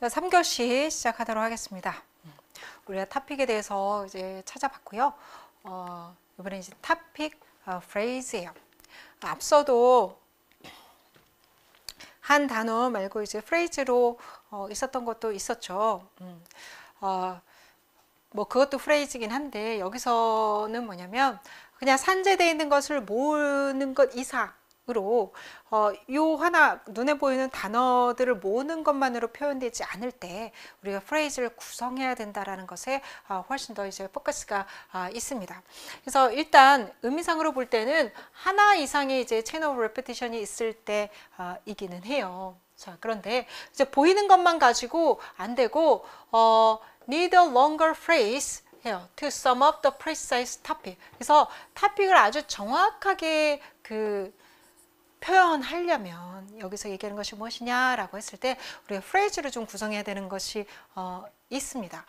자, 3교시 시작하도록 하겠습니다. 우리가 토픽에 대해서 이제 찾아봤고요. 이번에 이제 토픽 프레이즈예요. 앞서도 한 단어 말고 이제 프레이즈로 있었던 것도 있었죠. 뭐 그것도 프레이즈긴 한데 여기서는 뭐냐면 그냥 산재되어 있는 것을 모으는 것 이상으로 요 하나 눈에 보이는 단어들을 모으는 것만으로 표현되지 않을 때 우리가 프레이즈를 구성해야 된다라는 것에 훨씬 더 이제 포커스가 있습니다. 그래서 일단 의미상으로 볼 때는 하나 이상의 이제 체인 오브 레피티션이 있을 때 이기는 해요. 자, 그런데 이제 보이는 것만 가지고 안 되고 need a longer phrase 해요. To sum up the precise topic. 그래서 토픽을 아주 정확하게 표현하려면 여기서 얘기하는 것이 무엇이냐라고 했을 때 우리가 프레이즈를 좀 구성해야 되는 것이 있습니다.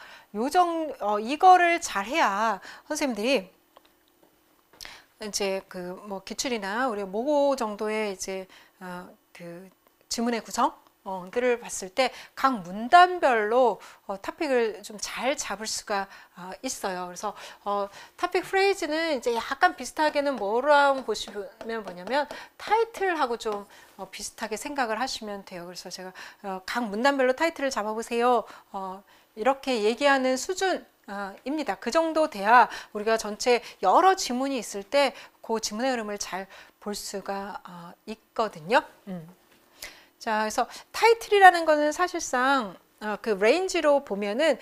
이거를 잘 해야 선생님들이 이제 뭐 기출이나 우리 모고 정도의 이제 지문의 구성 들을 봤을 때 각 문단별로 토픽을 좀 잘 잡을 수가 있어요. 그래서 토픽 프레이즈는 이제 약간 비슷하게는 뭐라고 보시면 뭐냐면 타이틀하고 좀 비슷하게 생각을 하시면 돼요. 그래서 제가 각 문단별로 타이틀을 잡아보세요. 이렇게 얘기하는 수준 입니다. 그 정도 돼야 우리가 전체 여러 지문이 있을 때 그 지문의 흐름을 잘 볼 수가 있거든요. 자, 그래서 타이틀이라는 거는 사실상 그 레인지로 보면은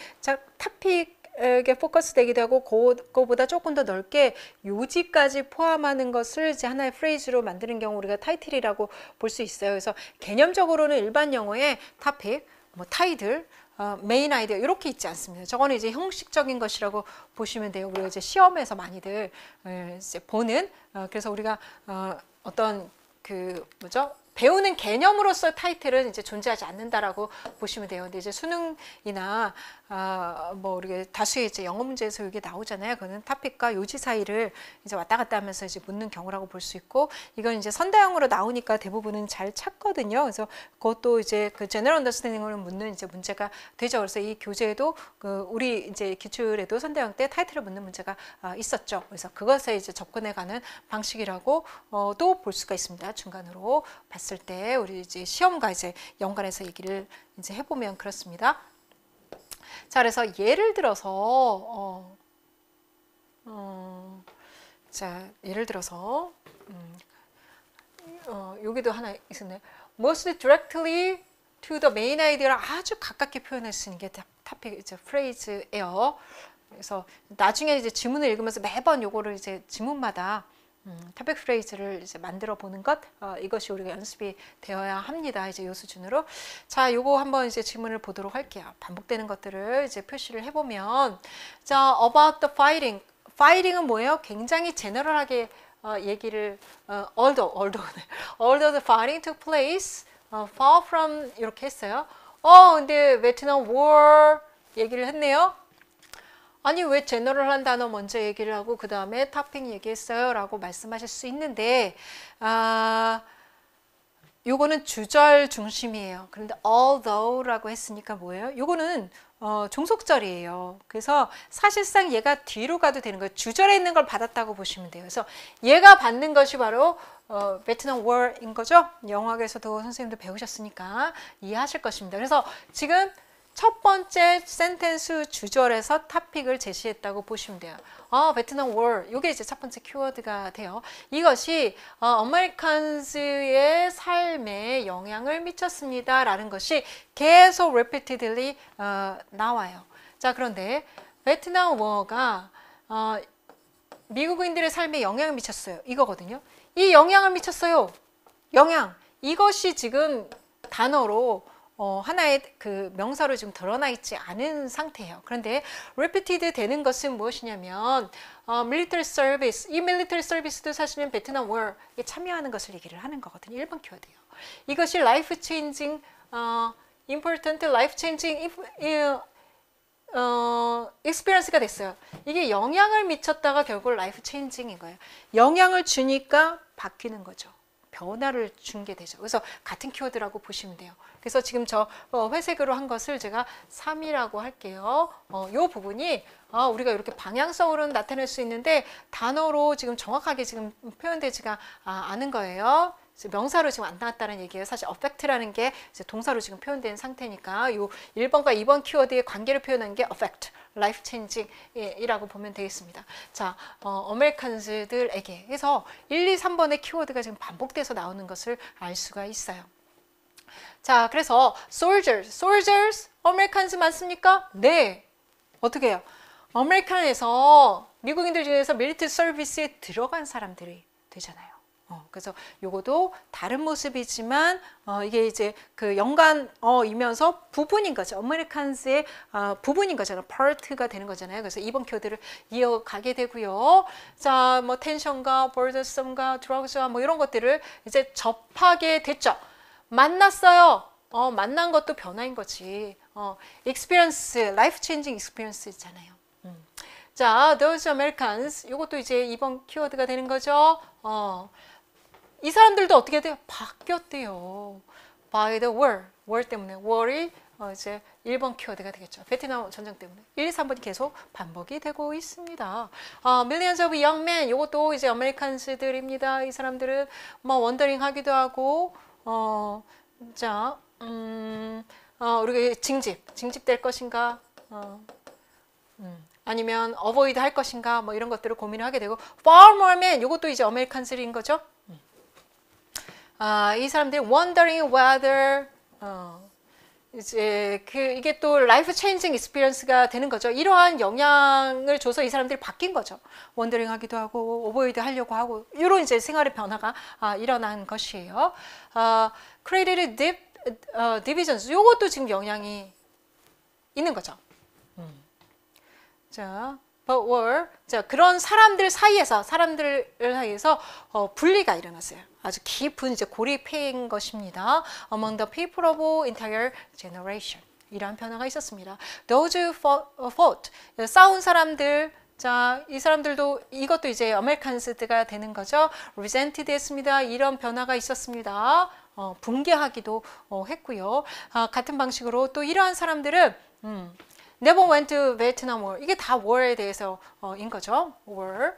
토픽에 포커스 되기도 하고 그거보다 조금 더 넓게 요지까지 포함하는 것을 이제 하나의 프레이즈로 만드는 경우 우리가 타이틀이라고 볼 수 있어요. 그래서 개념적으로는 일반 영어에 토픽, 뭐 타이틀, 메인 아이디어 이렇게 있지 않습니다. 저거는 이제 형식적인 것이라고 보시면 돼요. 우리가 이제 시험에서 많이들 이제 보는 그래서 우리가 어떤 배우는 개념으로서 타이틀은 이제 존재하지 않는다라고 보시면 돼요. 근데 이제 수능이나 뭐 우리가 다수의 이제 영어 문제에서 이게 나오잖아요. 그거는 토픽과 요지 사이를 이제 왔다 갔다 하면서 이제 묻는 경우라고 볼 수 있고, 이건 이제 선다형으로 나오니까 대부분은 잘 찾거든요. 그래서 그것도 이제 그 제너럴 언더스탠딩으로 묻는 이제 문제가 되죠. 그래서 이 교재에도 우리 이제 기출에도 선다형 때 타이틀을 묻는 문제가 있었죠. 그래서 그것에 이제 접근해가는 방식이라고 또 볼 수가 있습니다. 중간으로 봤을 때 우리 이제 시험과 이제 연관해서 얘기를 이제 해보면 그렇습니다. 자, 그래서 예를 들어서 여기도 하나 있었네요. Most directly to the main idea를 아주 가깝게 표현할 수 있는 게 토픽 이제 프레이즈예요. 그래서 나중에 이제 지문을 읽으면서 매번 요거를 이제 지문마다 토픽 프레이즈를 이제 만들어 보는 것, 이것이 우리가 연습이 되어야 합니다. 이제 요 수준으로. 자, 요거 한번 이제 질문을 보도록 할게요. 반복되는 것들을 이제 표시를 해보면, 자, about the fighting. fighting은 뭐예요? 굉장히 제너럴하게 얘기를, although the fighting took place far from 이렇게 했어요. 근데 베트남 war 얘기를 했네요. 아니, 왜 제너럴한 단어 먼저 얘기를 하고 그 다음에 토픽 얘기했어요? 라고 말씀하실 수 있는데, 요거는 주절 중심이에요. 그런데 although라고 했으니까 뭐예요? 요거는 종속절이에요. 그래서 사실상 얘가 뒤로 가도 되는 거예요. 주절에 있는 걸 받았다고 보시면 돼요. 그래서 얘가 받는 것이 바로 베트남 war인 거죠. 영어학에서도 선생님도 배우셨으니까 이해하실 것입니다. 그래서 지금 첫 번째 센텐스 주절에서 토픽을 제시했다고 보시면 돼요. 베트남 워, 이게 이제 첫 번째 키워드가 돼요. 이것이 아메리칸즈의 삶에 영향을 미쳤습니다. 라는 것이 계속 repeatedly 나와요. 자, 그런데 베트남 워가 미국인들의 삶에 영향을 미쳤어요. 이거거든요. 이 영향을 미쳤어요. 영향. 이것이 지금 단어로 하나의 그 명사로 지금 드러나 있지 않은 상태예요. 그런데 repeated 되는 것은 무엇이냐면 military service, 이 military service도 사실은 베트남 war에 참여하는 것을 얘기를 하는 거거든요. 1번 키워드예요. 이것이 life changing, important life changing experience가 됐어요. 이게 영향을 미쳤다가 결국 life changing인 거예요. 영향을 주니까 바뀌는 거죠. 변화를 준 게 되죠. 그래서 같은 키워드라고 보시면 돼요. 그래서 지금 저 회색으로 한 것을 제가 3이라고 할게요. 요 부분이 우리가 이렇게 방향성으로는 나타낼 수 있는데 단어로 지금 정확하게 지금 표현되지가 않은 거예요. 명사로 지금 안 나왔다는 얘기예요. 사실 affect라는 게 이제 동사로 지금 표현된 상태니까 요 1번과 2번 키워드의 관계를 표현한 게 affect, life changing 이라고 보면 되겠습니다. 자, 아메리칸즈들에게 해서 1, 2, 3번의 키워드가 지금 반복돼서 나오는 것을 알 수가 있어요. 자, 그래서 soldiers, 아메리칸즈 많습니까? 네. 어떻게 해요? 아메리칸에서 미국인들 중에서 밀리터리 서비스에 들어간 사람들이 되잖아요. 그래서 요거도 다른 모습이지만 이게 이제 그 연관이면서 부분인 거죠. 아메리칸스의 부분인 거잖아요. part가 되는 거잖아요. 그래서 2번 키워드를 이어가게 되고요. 자, 뭐 텐션과 burdensome과 drugs와 뭐 이런 것들을 이제 접하게 됐죠. 만났어요. 만난 것도 변화인 거지. experience, life changing experience 있잖아요. 자, those Americans, 이것도 이제 2번 키워드가 되는 거죠. 이 사람들도 어떻게 돼요? 바뀌었대요. by the war 때문에. war이 이제 1번 키워드가 되겠죠. 베트남 전쟁 때문에. 1, 2, 3번이 계속 반복이 되고 있습니다. millions of young men, 이것도 이제 아메리칸스들입니다. 이 사람들은 뭐 원더링 하기도 하고, 자, 우리가 징집될 것인가, 아니면 어보이드 할 것인가, 뭐 이런 것들을 고민을 하게 되고, far more men, 이것도 이제 아메리칸스인 거죠. 이 사람들이 wondering whether, 이제 이게 또 life changing experience가 되는 거죠. 이러한 영향을 줘서 이 사람들이 바뀐 거죠. 원더링 하기도 하고 오버이드 하려고 하고 이런 이제 생활의 변화가 일어난 것이에요. created divisions, 요것도 지금 영향이 있는 거죠. 자, but were, 자, 그런 사람들 사이에서 분리가 일어났어요. 아주 깊은 이제 고립인 것입니다. Among the people of entire generation. 이러한 변화가 있었습니다. Those who fought, 싸운 사람들, 자, 이 사람들도 이것도 이제 아메리칸스가 되는 거죠. resented 했습니다. 이런 변화가 있었습니다. 붕괴하기도 했고요. 같은 방식으로 또 이러한 사람들은 never went to Vietnam War. 이게 다 war에 대해서인 거죠. war.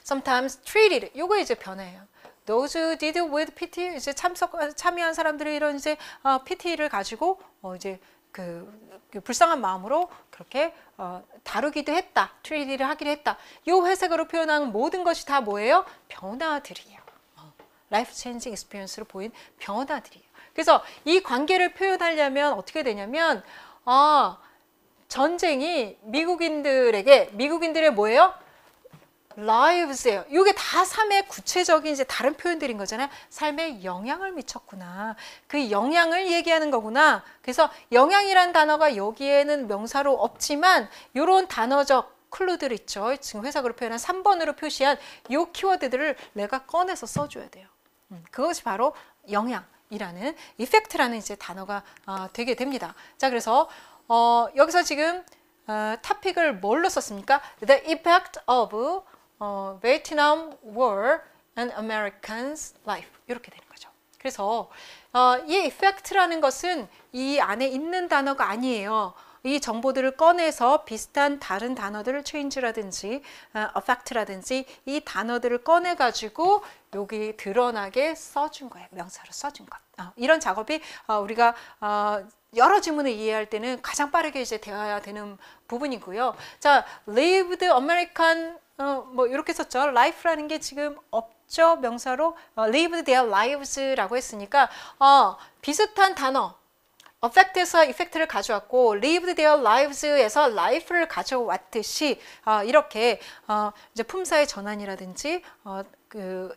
Sometimes treated. 요거 이제 변화예요. Those who did with pity. 이제 참여한 사람들이 이런 이제 pity를 가지고 이제 그 불쌍한 마음으로 그렇게 다루기도 했다. treat를 하기도 했다. 요 회색으로 표현한 모든 것이 다 뭐예요? 변화들이에요. life changing experience로 보인 변화들이에요. 그래서 이 관계를 표현하려면 어떻게 되냐면 전쟁이 미국인들의 뭐예요? lives예요. 이게 다 삶의 구체적인 이제 다른 표현들인 거잖아요. 삶에 영향을 미쳤구나. 그 영향을 얘기하는 거구나. 그래서 영향이란 단어가 여기에는 명사로 없지만 이런 단어적 클루들 있죠. 지금 회사으로 표현한 3번으로 표시한 이 키워드들을 내가 꺼내서 써줘야 돼요. 그것이 바로 영향이라는 effect라는 이제 단어가 되게 됩니다. 자, 그래서 여기서 지금 토픽을 뭘로 썼습니까? The effect of Vietnam War and Americans' life. 이렇게 되는 거죠. 그래서 이 effect라는 것은 이 안에 있는 단어가 아니에요. 이 정보들을 꺼내서 비슷한 다른 단어들을 change라든지 affect라든지 이 단어들을 꺼내가지고 여기 드러나게 써준 거예요. 명사로 써준 것. 이런 작업이 우리가 여러 지문을 이해할 때는 가장 빠르게 이제 되어야 되는 부분이고요. 자, lived American 뭐 이렇게 썼죠. life라는 게 지금 없죠. 명사로 lived their lives라고 했으니까 비슷한 단어 affect에서 effect를 가져왔고 lived their lives에서 life를 가져왔듯이 이렇게 이제 품사의 전환이라든지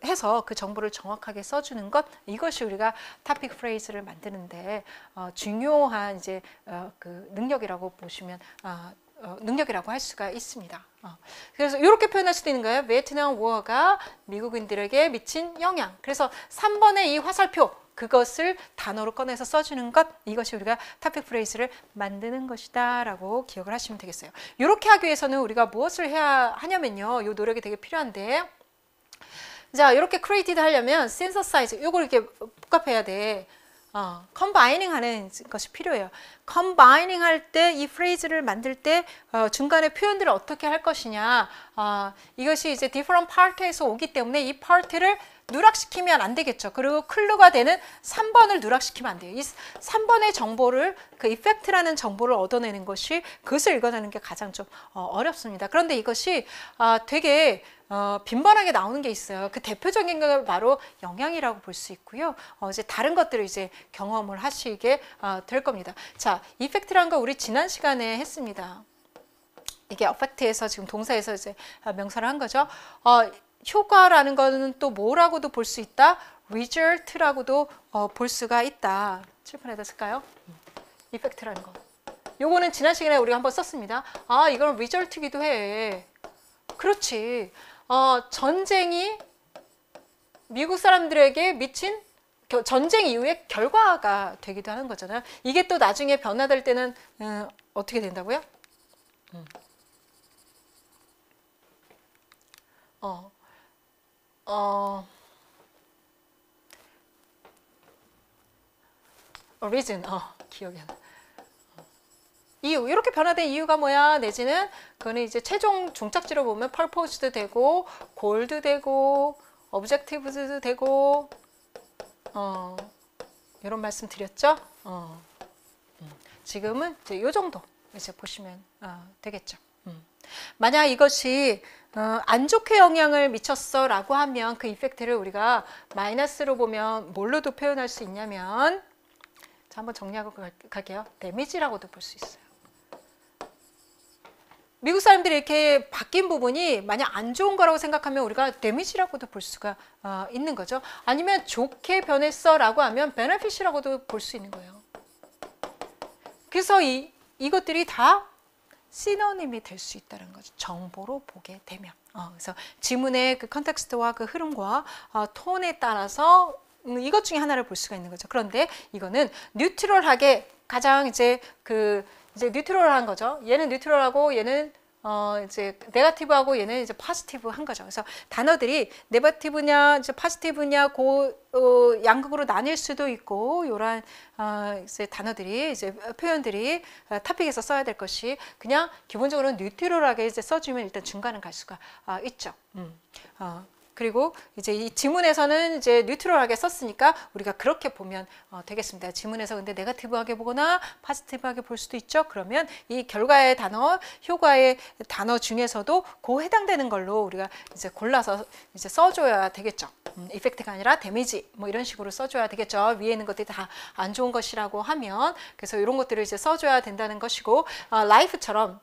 해서 그 정보를 정확하게 써주는 것, 이것이 우리가 topic phrase를 만드는데 중요한 이제 그 능력이라고 보시면 능력이라고 할 수가 있습니다. 그래서 이렇게 표현할 수도 있는 거예요. 베트남 워가 미국인들에게 미친 영향. 그래서 3번의 이 화살표, 그것을 단어로 꺼내서 써주는 것, 이것이 우리가 토픽 프레이즈를 만드는 것이다 라고 기억을 하시면 되겠어요. 이렇게 하기 위해서는 우리가 무엇을 해야 하냐면요, 이 노력이 되게 필요한데, 자, 이렇게 created 하려면 synthesize, 요걸 이렇게 복합해야 돼. combining 하는 것이 필요해요. combining 할 때 이 phrase를 만들 때 중간에 표현들을 어떻게 할 것이냐. 이것이 이제 different part에서 오기 때문에 이 part를 누락시키면 안 되겠죠. 그리고 클루가 되는 3번을 누락시키면 안 돼요. 이 3번의 정보를, 그 effect라는 정보를 얻어내는 것이, 그것을 읽어내는 게 가장 좀 어렵습니다. 그런데 이것이 되게 빈번하게 나오는 게 있어요. 그 대표적인 게 바로 영향이라고 볼 수 있고요. 이제 다른 것들을 이제 경험을 하시게 될 겁니다. 자, effect라는 거 우리 지난 시간에 했습니다. 이게 affect에서 지금 동사에서 이제 명사를 한 거죠. 효과라는 거는 또 뭐라고도 볼 수 있다? result라고도 볼 수가 있다. 칠판에다 쓸까요? effect라는 거. 요거는 지난 시간에 우리가 한번 썼습니다. 이건 result이기도 해. 그렇지. 전쟁이 미국 사람들에게 미친 전쟁 이후의 결과가 되기도 하는 거잖아요. 이게 또 나중에 변화될 때는 어떻게 된다고요? reason, 기억이 안 나. 이유, 이렇게 변화된 이유가 뭐야? 내지는 그거는 이제 최종 종착지로 보면 purpose도 되고, goal도 되고, objective도 되고, 이런 말씀 드렸죠? 지금은 이제 요 정도 이제 보시면 되겠죠. 만약 이것이 안 좋게 영향을 미쳤어 라고 하면 그 이펙트를 우리가 마이너스로 보면 뭘로도 표현할 수 있냐면, 자, 한번 정리하고 갈게요. 데미지라고도 볼 수 있어요. 미국 사람들이 이렇게 바뀐 부분이 만약 안 좋은 거라고 생각하면 우리가 데미지라고도 볼 수가 있는 거죠. 아니면 좋게 변했어 라고 하면 베네핏이라고도 볼 수 있는 거예요. 그래서 이것들이 다 시노님이 될 수 있다는 거죠. 정보로 보게 되면. 그래서 지문의 그 컨텍스트와 그 흐름과 톤에 따라서 이것 중에 하나를 볼 수가 있는 거죠. 그런데 이거는 뉴트럴하게 가장 이제 뉴트럴한 거죠. 얘는 뉴트럴하고 얘는 이제 네거티브하고 얘는 이제 포지티브한 거죠. 그래서 단어들이 네거티브냐 이제 포지티브냐 양극으로 나뉠 수도 있고, 요런 이제 단어들이 이제 표현들이 토픽에서 써야 될 것이 그냥 기본적으로 뉴트럴하게 이제 써주면 일단 중간은 갈 수가 있죠. 그리고 이제 이 지문에서는 이제 뉴트럴하게 썼으니까 우리가 그렇게 보면 되겠습니다. 지문에서 근데 네거티브하게 보거나 포지티브하게 볼 수도 있죠. 그러면 이 결과의 단어, 효과의 단어 중에서도 그 해당되는 걸로 우리가 이제 골라서 이제 써줘야 되겠죠. 이펙트가 아니라 데미지 뭐 이런 식으로 써줘야 되겠죠. 위에 있는 것들이 다 안 좋은 것이라고 하면, 그래서 이런 것들을 이제 써줘야 된다는 것이고, 라이프처럼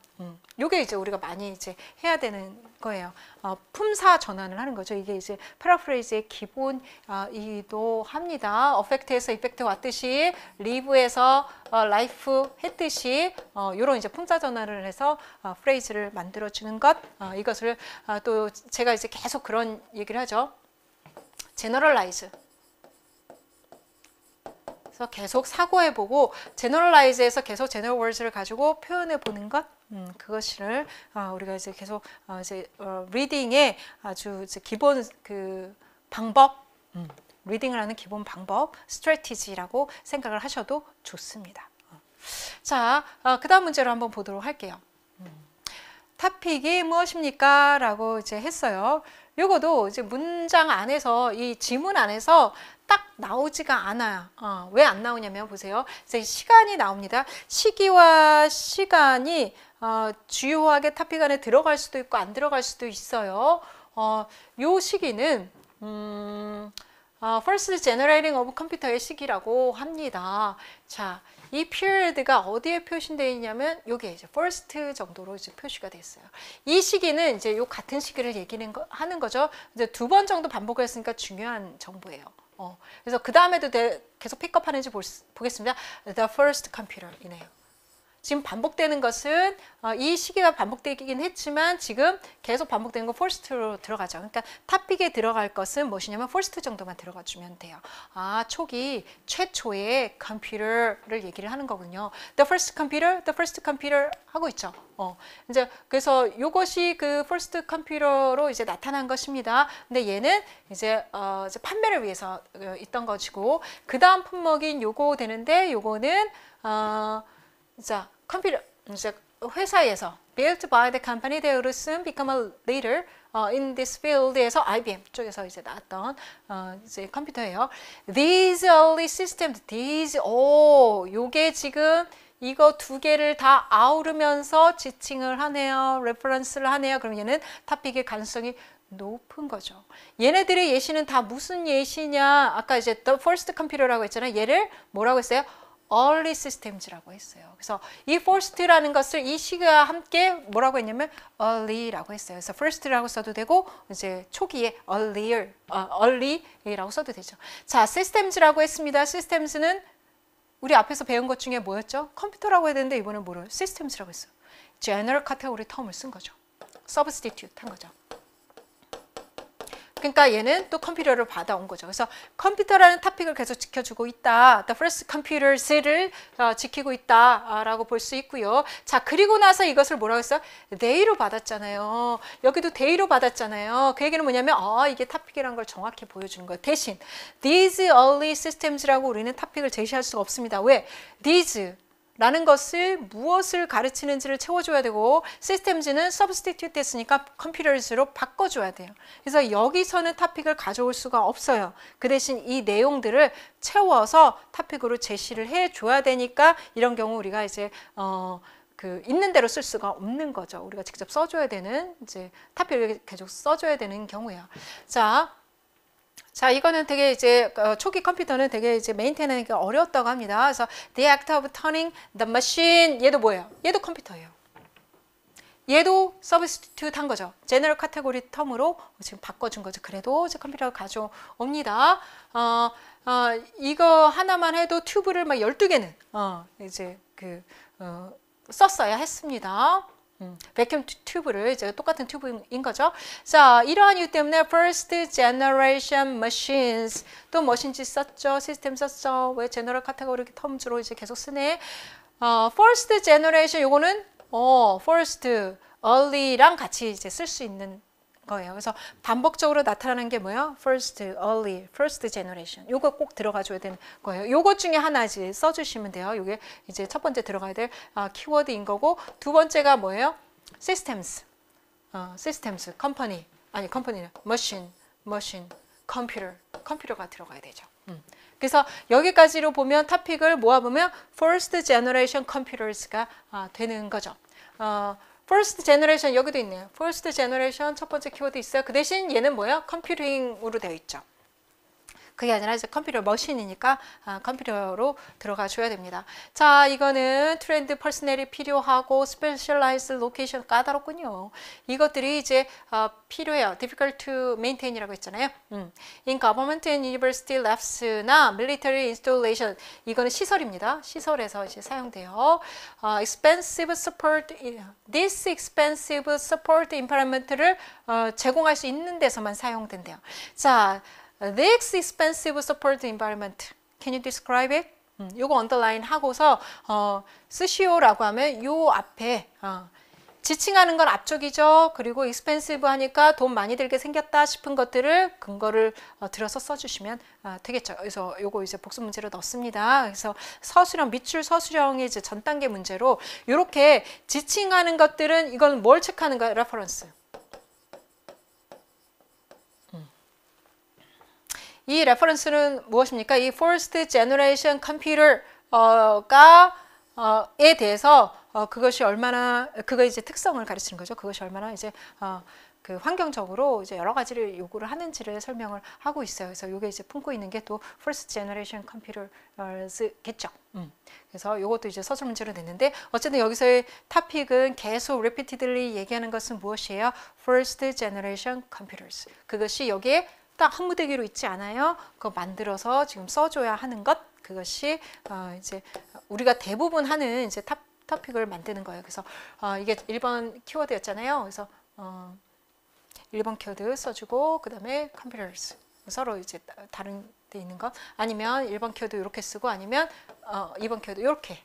요게 이제 우리가 많이 이제 해야 되는 거예요. 품사 전환을 하는 거죠. 이게 이제 패러프레이즈의 기본이기도 합니다. 어펙트에서 이펙트 왔듯이, 리브에서 라이프 했듯이 요런 이제 품사 전환을 해서 프레이즈를 만들어 주는 것, 이것을 또 제가 이제 계속 그런 얘기를 하죠. 제너럴라이즈. 그래서 계속 사고해보고 제너럴라이즈에서 계속 제너럴 월드를 가지고 표현해보는 것, 그것을 우리가 이제 계속 이제 리딩의 아주 이제 기본 그 방법, 리딩을 하는 기본 방법, 스트래티지라고 생각을 하셔도 좋습니다. 자, 그 다음 문제로 한번 보도록 할게요. 토픽이 무엇입니까? 라고 이제 했어요. 요거도 이제 문장 안에서, 이 지문 안에서 딱 나오지가 않아요. 왜 안 나오냐면 보세요. 이제 시간이 나옵니다. 시기와 시간이 주요하게 토픽 안에 들어갈 수도 있고 안 들어갈 수도 있어요. 요 시기는 First Generating of Computer의 시기라고 합니다. 자, 이 period가 어디에 표시되어 있냐면 요게 이제 first 정도로 이제 표시가 됐어요. 이 시기는 이제 요 같은 시기를 하는 거죠. 이제 2번 정도 반복했으니까 중요한 정보예요. 그래서 그 다음에도 계속 픽업하는지 보겠습니다. The first computer 이네요. 지금 반복되는 것은 이 시기가 반복되긴 했지만 지금 계속 반복되는 건 first로 들어가죠. 그러니까 탑픽에 들어갈 것은 무엇이냐면 first 정도만 들어가 주면 돼요. 초기 최초의 컴퓨터를 얘기를 하는 거군요. The first computer 하고 있죠. 이제 그래서 이것이 그 first computer로 이제 나타난 것입니다. 근데 얘는 이제 판매를 위해서 있던 것이고 그 다음 품목인 요거 되는데 요거는 자, 컴퓨터, 이제 회사에서 built by the company that would soon become a leader in this field에서 IBM 쪽에서 이제 나왔던 이제 컴퓨터예요. These early systems, 요게 지금 이거 두 개를 다 아우르면서 지칭을 하네요. 레퍼런스를 하네요. 그럼 얘는 탑픽의 가능성이 높은 거죠. 얘네들의 예시는 다 무슨 예시냐? 아까 이제 the first computer라고 했잖아요. 얘를 뭐라고 했어요? early systems라고 했어요. 그래서 이 first라는 것을 이 시가 함께 뭐라고 했냐면 early라고 했어요. 그래서 first라고 써도 되고 이제 초기에 early라고 써도 되죠. 자, systems라고 했습니다. systems는 우리 앞에서 배운 것 중에 뭐였죠? 컴퓨터라고 해야 되는데 이번엔 뭐를? systems라고 했어요. general category term을 쓴 거죠. substitute 한 거죠. 그러니까 얘는 또 컴퓨터를 받아온 거죠. 그래서 컴퓨터라는 토픽을 계속 지켜주고 있다. The first computers를 지키고 있다라고 볼 수 있고요. 자, 그리고 나서 이것을 뭐라고 했어요? they로 받았잖아요. 여기도 they로 받았잖아요. 그 얘기는 뭐냐면 이게 토픽이라는 걸 정확히 보여주는 거예요. 대신 these early systems라고 우리는 토픽을 제시할 수가 없습니다. 왜? these 라는 것을 무엇을 가르치는지를 채워줘야 되고 시스템즈는 substitute 됐으니까 computers로 바꿔줘야 돼요. 그래서 여기서는 토픽을 가져올 수가 없어요. 그 대신 이 내용들을 채워서 토픽으로 제시를 해줘야 되니까 이런 경우 우리가 이제 있는 대로 쓸 수가 없는 거죠. 우리가 직접 써줘야 되는 이제 토픽을 계속 써줘야 되는 경우예요. 자, 이거는 되게 이제 초기 컴퓨터는 되게 이제 메인테너가 어려웠다고 합니다. 그래서 the act of turning the machine 얘도 뭐예요? 얘도 컴퓨터예요. 얘도 substitute 한 거죠. general category term으로 지금 바꿔준 거죠. 그래도 이제 컴퓨터가 가져옵니다. 이거 하나만 해도 튜브를 막 12개는 이제 썼어야 했습니다. 백큐um 튜브를 이제 똑같은 튜브인 거죠. 자, 이러한 이유 때문에 first generation machines 또 뭐신지 썼죠. 시스템 썼죠. 왜 general category terms로 이제 계속 쓰네. first generation 요거는 first early랑 같이 이제 쓸 수 있는 거예요. 그래서 반복적으로 나타나는 게 뭐예요? first early, first generation. 요거 꼭 들어가 줘야 되는 거예요. 요것 중에 하나 이제 써주시면 돼요. 요게 이제 첫 번째 들어가야 될 키워드인 거고 두 번째가 뭐예요? systems, systems, company, 아니 company는 machine, 컴퓨터가 들어가야 되죠. 그래서 여기까지로 보면 토픽을 모아보면 first generation computers가 되는 거죠. first generation 여기도 있네요. first generation 첫 번째 키워드 있어요. 그 대신 얘는 뭐예요? 컴퓨팅으로 되어 있죠. 그게 아니라 이제 컴퓨터 머신이니까 컴퓨터로 들어가 줘야 됩니다. 자, 이거는 트렌드 퍼스널이 필요하고 스페셜라이즈 로케이션 까다롭군요. 이것들이 이제 필요해요. difficult to maintain이라고 했잖아요. In government and university labs나 military installation 이거는 시설입니다. 시설에서 이제 사용돼요. expensive support, this expensive support environment를 제공할 수 있는 데서만 사용된대요. 자, this expensive support environment. Can you describe it? 요거 언더라인 하고서 쓰시오라고 하면 요 앞에 지칭하는 건 앞쪽이죠. 그리고 expensive 하니까 돈 많이 들게 생겼다 싶은 것들을 근거를 들어서 써주시면 되겠죠. 그래서 요거 이제 복수 문제로 넣습니다. 그래서 서술형, 밑줄 서술형의 이제 전 단계 문제로 이렇게 지칭하는 것들은 이건 뭘 체크하는 거예요? 레퍼런스. 이 레퍼런스는 무엇입니까? 이 first generation computer가 에 대해서 그것이 얼마나 그거 이제 특성을 가르치는 거죠. 그것이 얼마나 이제 그 환경적으로 이제 여러 가지를 요구를 하는지를 설명을 하고 있어요. 그래서 이게 이제 품고 있는 게 또 first generation computers겠죠. 그래서 이것도 이제 서술 문제로 냈는데 어쨌든 여기서의 토픽은 계속 repeatedly 얘기하는 것은 무엇이에요? first generation computers. 그것이 여기에 딱 한 무더기로 있지 않아요. 그거 만들어서 지금 써줘야 하는 것. 그것이 이제 우리가 대부분 하는 이제 토픽을 만드는 거예요. 그래서 이게 1번 키워드였잖아요. 그래서 1번 키워드 써주고 그 다음에 computers 서로 이제 다른 데 있는 거 아니면 1번 키워드 이렇게 쓰고 아니면 2번 키워드 이렇게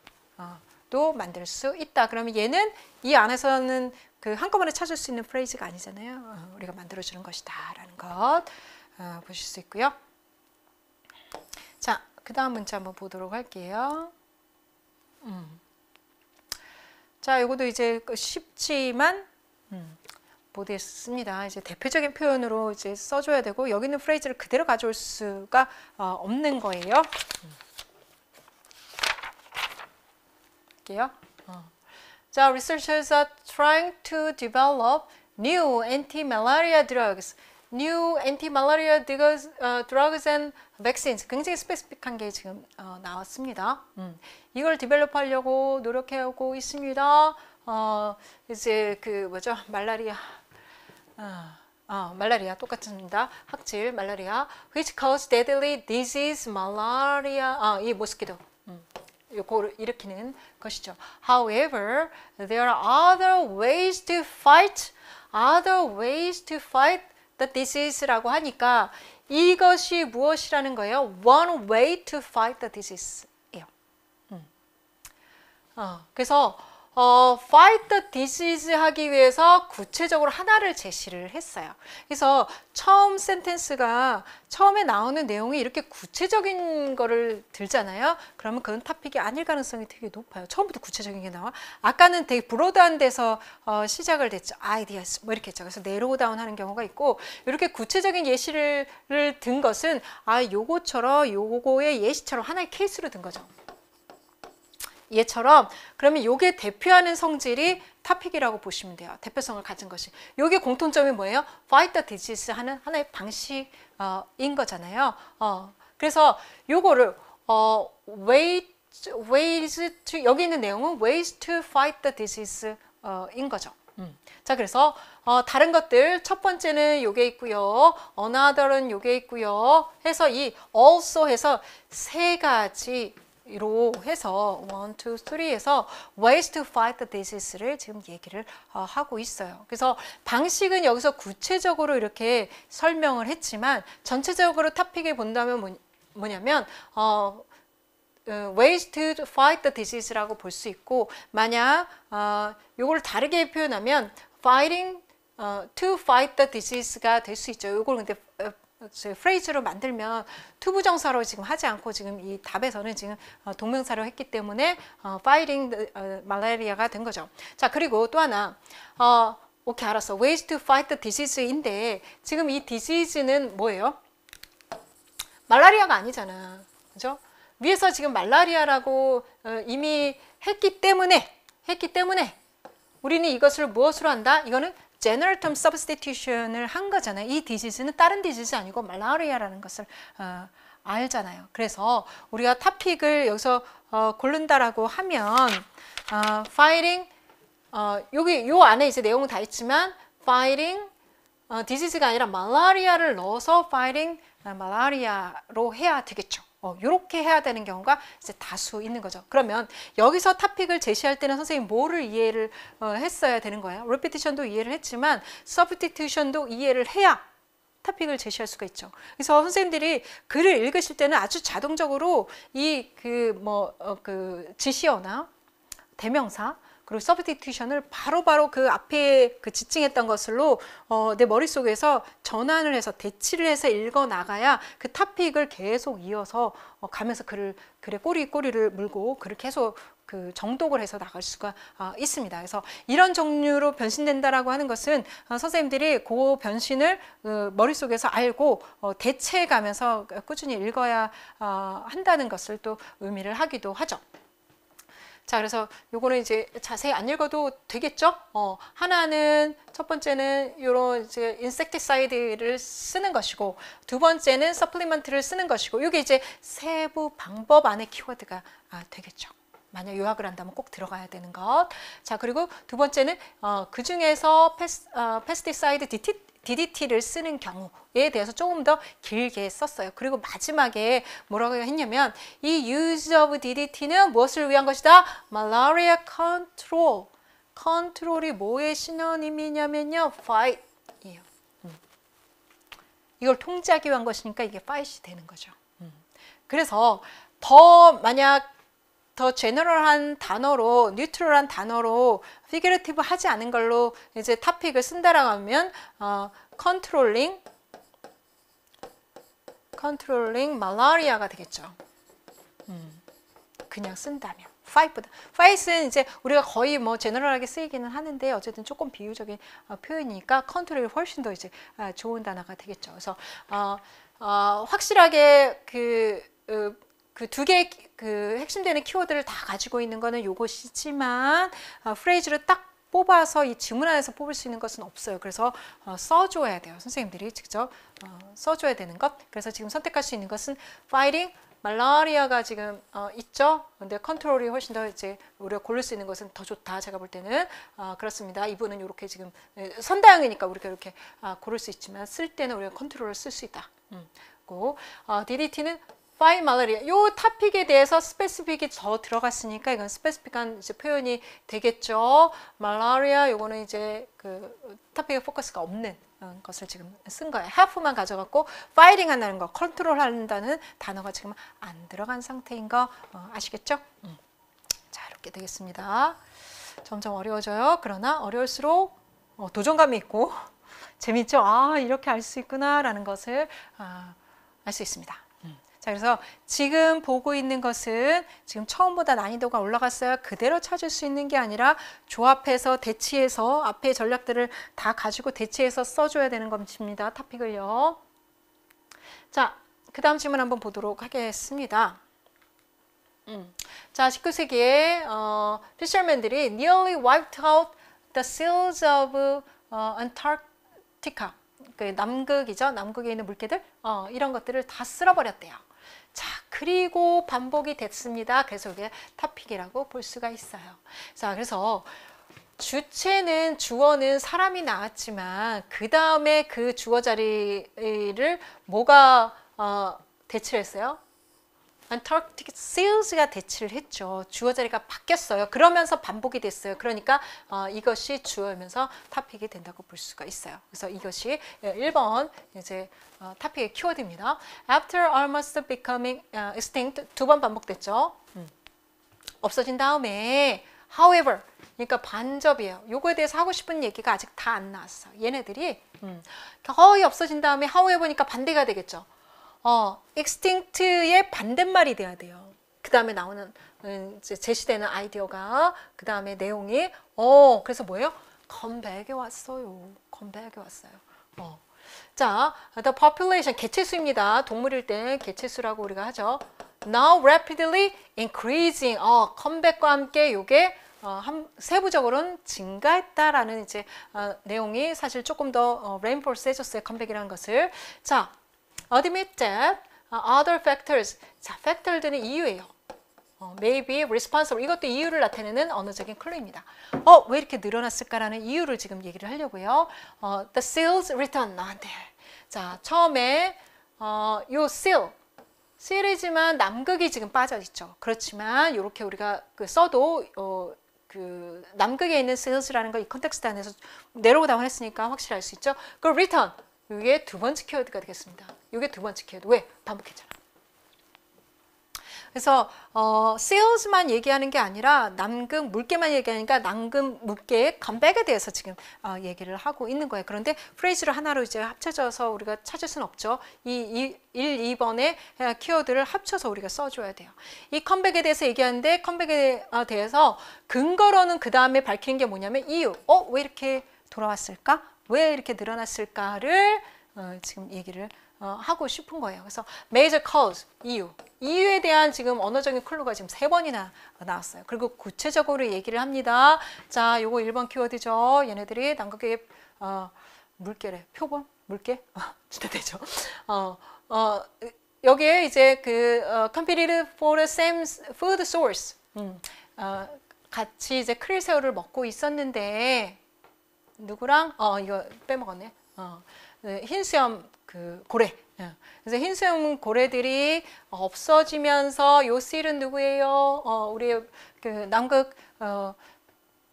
또 만들 수 있다. 그러면 얘는 이 안에서는 그 한꺼번에 찾을 수 있는 프레이즈가 아니잖아요. 우리가 만들어주는 것이다 라는 것 보실 수 있고요. 자, 그 다음 문자 한번 보도록 할게요. 자, 이것도 이제 쉽지만 못했습니다. 이제 대표적인 표현으로 이제 써줘야 되고 여기 있는 프레이즈를 그대로 가져올 수가 없는 거예요. 할게요. 자, researchers are trying to develop new anti-malaria drugs. New anti-malaria drugs and vaccines. 굉장히 스페시픽한 게 지금 나왔습니다. 이걸 디벨롭하려고 노력해오고 있습니다. 이제 그 뭐죠? 말라리아. 말라리아 똑같습니다. 학질 말라리아. Which cause deadly disease malaria. 이 모스키토. 요거를 일으키는 것이죠. However, there are other ways to fight the disease라고 하니까 이것이 무엇이라는 거예요? One way to fight the disease예요. 그래서 fight the disease 하기 위해서 구체적으로 하나를 제시를 했어요. 그래서 처음 센텐스가 처음에 나오는 내용이 이렇게 구체적인 거를 들잖아요. 그러면 그건 토픽이 아닐 가능성이 되게 높아요. 처음부터 구체적인 게 나와. 아까는 되게 브로드한 데서 시작을 됐죠. ideas 뭐 이렇게 했죠. 그래서 내로우 다운 하는 경우가 있고 이렇게 구체적인 예시를 든 것은 요거처럼 요거의 예시처럼 하나의 케이스로 든 거죠. 얘처럼 그러면 요게 대표하는 성질이 토픽이라고 보시면 돼요. 대표성을 가진 것이. 요게 공통점이 뭐예요? Fight the disease 하는 하나의 방식인 거잖아요. 그래서 요거를 ways to 여기 있는 내용은 ways to fight the disease 인 거죠. 자, 그래서 다른 것들 첫 번째는 요게 있고요. another은 요게 있고요. 해서 이 also 해서 세 가지 로 해서 1, 2, 3에서 ways to fight the disease를 지금 얘기를 하고 있어요. 그래서 방식은 여기서 구체적으로 이렇게 설명을 했지만 전체적으로 토픽에 본다면 뭐냐면 ways to fight the disease라고 볼 수 있고 만약 요걸 다르게 표현하면 fighting to fight the disease가 될 수 있죠. 요걸 근데 프레이즈로 만들면 투부정사로 지금 하지 않고 지금 이 답에서는 지금 동명사로 했기 때문에 fighting malaria가 된 거죠. 자, 그리고 또 하나 오케이 알았어. ways to fight the disease인데 지금 이 disease는 뭐예요? 말라리아가 아니잖아. 그죠? 위에서 지금 말라리아라고 이미 했기 때문에 우리는 이것을 무엇으로 한다? 이거는 general term substitution을 한 거잖아요. 이 disease는 다른 disease 아니고 말라리아라는 것을 알잖아요. 그래서 우리가 토픽을 여기서 고른다라고 하면 fighting 여기 요 안에 이제 내용은 다 있지만 fighting disease가 아니라 말라리아를 넣어서 fighting 말라리아로 해야 되겠죠. 이렇게 해야 되는 경우가 이제 다수 있는 거죠. 그러면 여기서 토픽을 제시할 때는 선생님 뭐를 이해를 했어야 되는 거예요? repetition도 이해를 했지만 substitution도 이해를 해야 토픽을 제시할 수가 있죠. 그래서 선생님들이 글을 읽으실 때는 아주 자동적으로 이 지시어나 대명사 그리고 substitution을 바로바로 그 앞에 그 지칭했던 것으로 내 머릿속에서 전환을 해서 대치를 해서 읽어 나가야 그 토픽을 계속 이어서 가면서 글에 꼬리를 물고 글을 계속 그 정독을 해서 나갈 수가 있습니다. 그래서 이런 종류로 변신된다라고 하는 것은 선생님들이 그 변신을 머릿속에서 알고 대체해 가면서 꾸준히 읽어야 한다는 것을 또 의미를 하기도 하죠. 자, 그래서 요거는 이제 자세히 안 읽어도 되겠죠? 하나는 첫 번째는 요런 이제 인섹티사이드를 쓰는 것이고 두 번째는 서플리먼트를 쓰는 것이고 이게 이제 세부 방법 안에 키워드가 되겠죠. 만약 요약을 한다면 꼭 들어가야 되는 것. 자, 그리고 두 번째는 그 중에서 pesticide DDT를 쓰는 경우에 대해서 조금 더 길게 썼어요. 그리고 마지막에 뭐라고 했냐면 이 use of DDT는 무엇을 위한 것이다? Malaria control. 컨트롤이 뭐의 시노님이냐면요. fight이에요. 이걸 통제하기 위한 것이니까 이게 fight이 되는 거죠. 그래서 만약 더 제너럴한 단어로, 뉴트럴한 단어로 피규레이티브 하지 않은 걸로 이제 토픽을 쓴다라고 하면 컨트롤링 말라리아가 되겠죠. 그냥 쓴다면. fight은 이제 우리가 거의 뭐 제너럴하게 쓰이기는 하는데 어쨌든 조금 비유적인 표현이니까 컨트롤이 훨씬 더 이제 좋은 단어가 되겠죠. 그래서 확실하게 그 두 개의 그 핵심되는 키워드를 다 가지고 있는 거는 요것이지만 프레이즈를 딱 뽑아서 이 지문 안에서 뽑을 수 있는 것은 없어요. 그래서 써줘야 돼요. 선생님들이 직접 써줘야 되는 것. 그래서 지금 선택할 수 있는 것은 fighting, 말라리아가 지금 있죠. 근데 컨트롤이 훨씬 더 이제 우리가 고를 수 있는 것은 더 좋다. 제가 볼 때는 그렇습니다. 이분은 이렇게 지금 선다형이니까 우리가 이렇게 고를 수 있지만 쓸 때는 우리가 컨트롤을 쓸 수 있다. DDT는 fight malaria. 요 토픽에 대해서 스페시픽이 더 들어갔으니까 이건 스페시픽한 이제 표현이 되겠죠. 말라리아 요거는 이제 그 토픽의 포커스가 없는 것을 지금 쓴 거예요. half만 가져갔고 fighting 한다는 거, 컨트롤 한다는 단어가 지금 안 들어간 상태인 거 아시겠죠? 자, 이렇게 되겠습니다. 점점 어려워져요. 그러나 어려울수록 도전감이 있고 재밌죠? 이렇게 알 수 있구나 라는 것을 알 수 있습니다. 자, 그래서 지금 보고 있는 것은 지금 처음보다 난이도가 올라갔어요. 그대로 찾을 수 있는 게 아니라 조합해서 대치해서 앞에 전략들을 다 가지고 대치해서 써줘야 되는 것입니다. 토픽을요. 자, 그 다음 질문 한번 보도록 하겠습니다. 자, 19세기에 fishermen들이 nearly wiped out the seals of Antarctica. 그 남극이죠. 남극에 있는 물개들 이런 것들을 다 쓸어버렸대요. 자, 그리고 반복이 됐습니다. 그래서 이게 토픽이라고 볼 수가 있어요. 자, 그래서 주어는 사람이 나왔지만 그 다음에 그 주어 자리를 뭐가 대체를 했어요? Antarctic seals가 대치를 했죠. 주어 자리가 바뀌었어요. 그러면서 반복이 됐어요. 그러니까 이것이 주어면서 토픽이 된다고 볼 수가 있어요. 그래서 이것이 1번 이제 토픽의 키워드입니다. After almost becoming extinct 두 번 반복됐죠. 없어진 다음에 however 그러니까 반접이에요. 요거에 대해서 하고 싶은 얘기가 아직 다 안 나왔어. 얘네들이 거의 없어진 다음에 however니까 반대가 되겠죠. extinct의 반대말이 돼야 돼요. 그 다음에 나오는 이제 제시되는 아이디어가 그 다음에 내용이 그래서 뭐예요? 컴백에 왔어요. 컴백에 왔어요. 자, the population 개체수입니다. 동물일 때 개체수라고 우리가 하죠. Now rapidly increasing. 컴백과 함께 요게 세부적으로는 증가했다라는 이제 내용이 사실 조금 더 reinforce 해줬어요. 컴백이라는 것을. 자. Admit that other factors. 자, factor들은 이유예요. Maybe responsible. 이것도 이유를 나타내는 언어적인 클루입니다. 왜 이렇게 늘어났을까라는 이유를 지금 얘기를 하려고요. The seals return. 네. 자, 처음에 요 seal이지만 남극이 지금 빠져 있죠. 그렇지만 이렇게 우리가 써도 그 남극에 있는 seals라는 거 이 컨텍스트 안에서 내로우 다운 했으니까 확실히 알 수 있죠. 그 return. 이게 두 번째 키워드가 되겠습니다. 이게 두 번째 키워드. 왜? 반복했잖아. 그래서 seals만 얘기하는 게 아니라 남극 물개만 얘기하니까 남극 물개의 컴백에 대해서 지금 얘기를 하고 있는 거예요. 그런데 프레이즈를 하나로 이제 합쳐져서 우리가 찾을 수는 없죠. 이 1, 2번의 키워드를 합쳐서 우리가 써줘야 돼요. 이 컴백에 대해서 얘기하는데 컴백에 대해서 근거로는 그 다음에 밝히는 게 뭐냐면 이유. 왜 이렇게 돌아왔을까? 왜 이렇게 늘어났을까를 지금 얘기를 하고 싶은 거예요. 그래서 major cause, 이유에 대한 지금 언어적인 클루가 지금 3번이나 나왔어요. 그리고 구체적으로 얘기를 합니다. 자, 요거 1번 키워드죠. 얘네들이 남극의 물개래. 표본? 물개? 진짜 되죠. 여기에 이제 competed for the same food source. 같이 이제 크릴새우를 먹고 있었는데 누구랑? 이거 빼먹었네. 흰수염 그 고래. 그래서 흰수염 고래들이 없어지면서 요 실은 누구예요? 우리 그 남극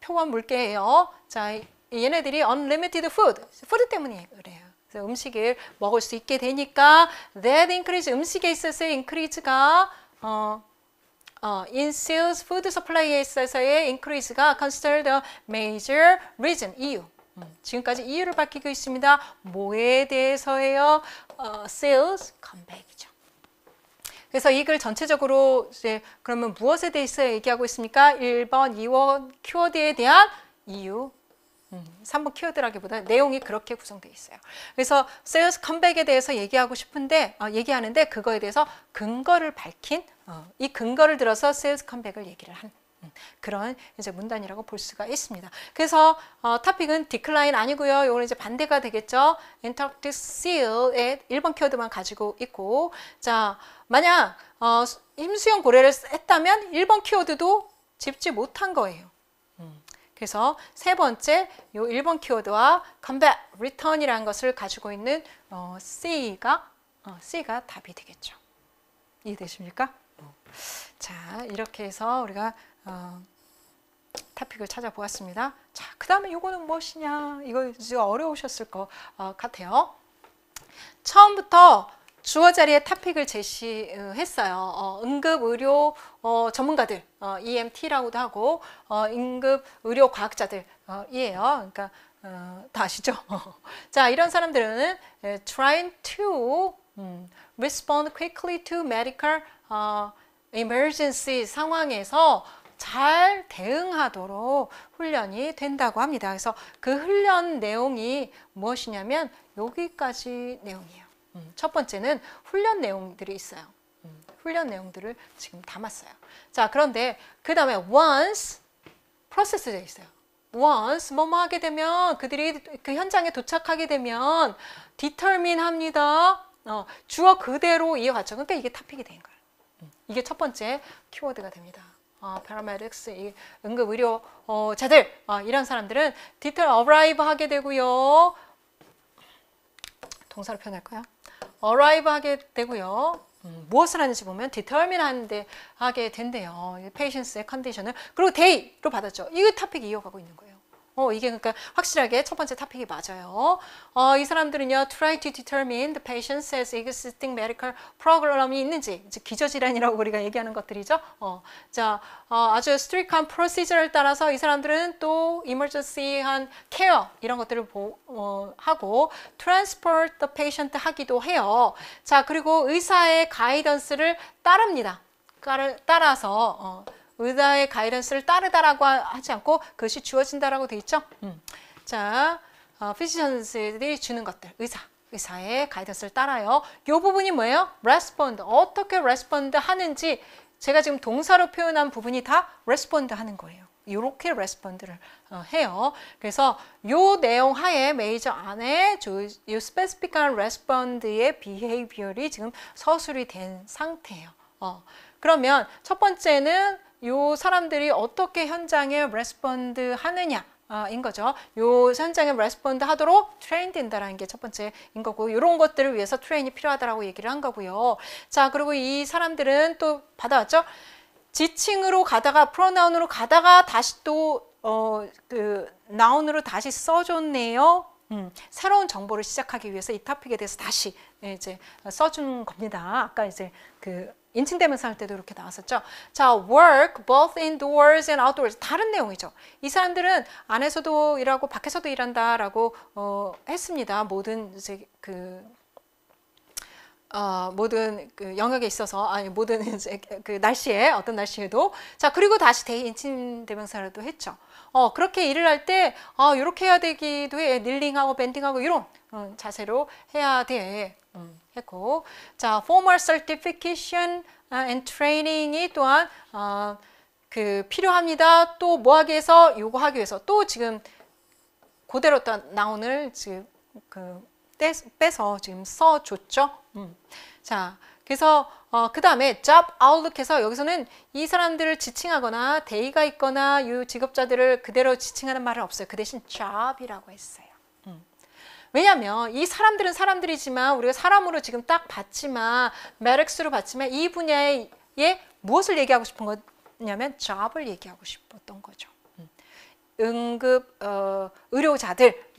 표원 물개예요. 자, 얘네들이 unlimited food, 푸드 때문에 그래요. 그래서 음식을 먹을 수 있게 되니까 that increase, 음식에 있어서의 increase가 in sales, food supply에 있어서의 increase가 considered a major reason, 이유. 지금까지 이유를 밝히고 있습니다. 뭐에 대해서예요? sales comeback이죠. 그래서 이 글 전체적으로 이제 그러면 무엇에 대해서 얘기하고 있습니까? 1번, 2번 키워드에 대한 이유. 3번 키워드라기보다 내용이 그렇게 구성되어 있어요. 그래서 sales comeback에 대해서 얘기하고 싶은데 얘기하는데 그거에 대해서 근거를 밝힌 이 근거를 들어서 sales comeback을 얘기를 한 그런 이제 문단이라고 볼 수가 있습니다. 그래서 토픽은 decline 아니고요. 이거는 이제 반대가 되겠죠. Antarctic seal의 1번 키워드만 가지고 있고, 자 만약 흰수염 고래를 했다면 1번 키워드도 짚지 못한 거예요. 그래서 세 번째 요 1번 키워드와 comeback, return이라는 것을 가지고 있는 C가 답이 되겠죠. 이해되십니까? 자, 이렇게 해서 우리가 토픽을 찾아보았습니다. 자, 그 다음에 이거는 무엇이냐? 이거 어려우셨을 것 같아요. 처음부터 주어 자리에 토픽을 제시했어요. 응급의료 전문가들, EMT라고도 하고 응급의료과학자들이에요. 그러니까 다 아시죠? 자, 이런 사람들은 trying to respond quickly to medical emergency 상황에서 잘 대응하도록 훈련이 된다고 합니다. 그래서 그 훈련 내용이 무엇이냐면 여기까지 내용이에요. 첫 번째는 훈련 내용들이 있어요. 훈련 내용들을 지금 담았어요. 자, 그런데 그 다음에 once 프로세스되어 있어요. once 뭐뭐 하게 되면 그들이 그 현장에 도착하게 되면 determine 합니다. 주어 그대로 이어갔죠. 그러니까 이게 토픽이 된 거예요. 이게 첫 번째 키워드가 됩니다. paramedics, 응급의료자들 이런 사람들은 arrive 하게 되고요. 동사로 표현할까요? arrive 하게 되고요. 무엇을 하는지 보면 determine 하게 된대요. patient의 컨디션을. 그리고 day로 받았죠. 이 토픽이 이어가고 있는 거예요. 이게 그러니까 확실하게 첫 번째 토픽이 맞아요. 이 사람들은요, try to determine the patient's existing medical program이 있는지, 이제 기저질환이라고 우리가 얘기하는 것들이죠. 자, 아주 strict한 procedure를 따라서 이 사람들은 또 emergency한 care 이런 것들을 하고 transport the patient 하기도 해요. 자, 그리고 의사의 가이던스를 따릅니다. 따라서 의사의 가이던스를 따르다라고 하지 않고 그것이 주어진다라고 돼 있죠. 자, physicians들이 주는 것들, 의사의 가이던스를 따라요. 이 부분이 뭐예요? respond, 어떻게 respond 하는지 제가 지금 동사로 표현한 부분이 다 respond 하는 거예요. 이렇게 respond를 해요. 그래서 이 내용 하에 메이저 안에 이 specific한 respond의 behavior이 지금 서술이 된 상태예요. 그러면 첫 번째는 요 사람들이 어떻게 현장에 레스폰드 하느냐 인 거죠. 요 현장에 레스폰드 하도록 트레인 된다라는 게 첫 번째인 거고, 이런 것들을 위해서 트레인이 필요하다라고 얘기를 한 거고요. 자, 그리고 이 사람들은 또 받아왔죠. 지칭으로 가다가 프로나운으로 가다가 다시 또 그 나운으로 다시 써줬네요. 새로운 정보를 시작하기 위해서 이 토픽에 대해서 다시 이제 써주는 겁니다. 아까 이제 그 인칭대명사 할 때도 이렇게 나왔었죠. 자, work both indoors and outdoors. 다른 내용이죠. 이 사람들은 안에서도 일하고 밖에서도 일한다라고 했습니다. 모든 이제 모든 그 영역에 있어서 모든 이제 그 날씨에 어떤 날씨에도. 자, 그리고 다시 인칭대명사라도 했죠. 그렇게 일을 할 때 이렇게 해야 되기도 해. 닐링하고 밴딩하고 이런 자세로 해야 돼. 했고, 자, formal certification and training이 또한 그 필요합니다. 또 뭐 하기 위해서? 요거 하기 위해서. 또 지금 그대로 또 나운을 지금 빼서 지금 써줬죠. 자, 그래서 그 다음에 job outlook해서 여기서는 이 사람들을 지칭하거나 대의가 있거나 이 직업자들을 그대로 지칭하는 말은 없어요. 그 대신 job이라고 했어요. 왜냐하면 이 사람들은 사람들이지만 우리가 사람으로 지금 딱 봤지만 매력스로 봤지만 이 분야에 무엇을 얘기하고 싶은 거냐면 job을 얘기하고 싶었던 거죠. 응급 의료자들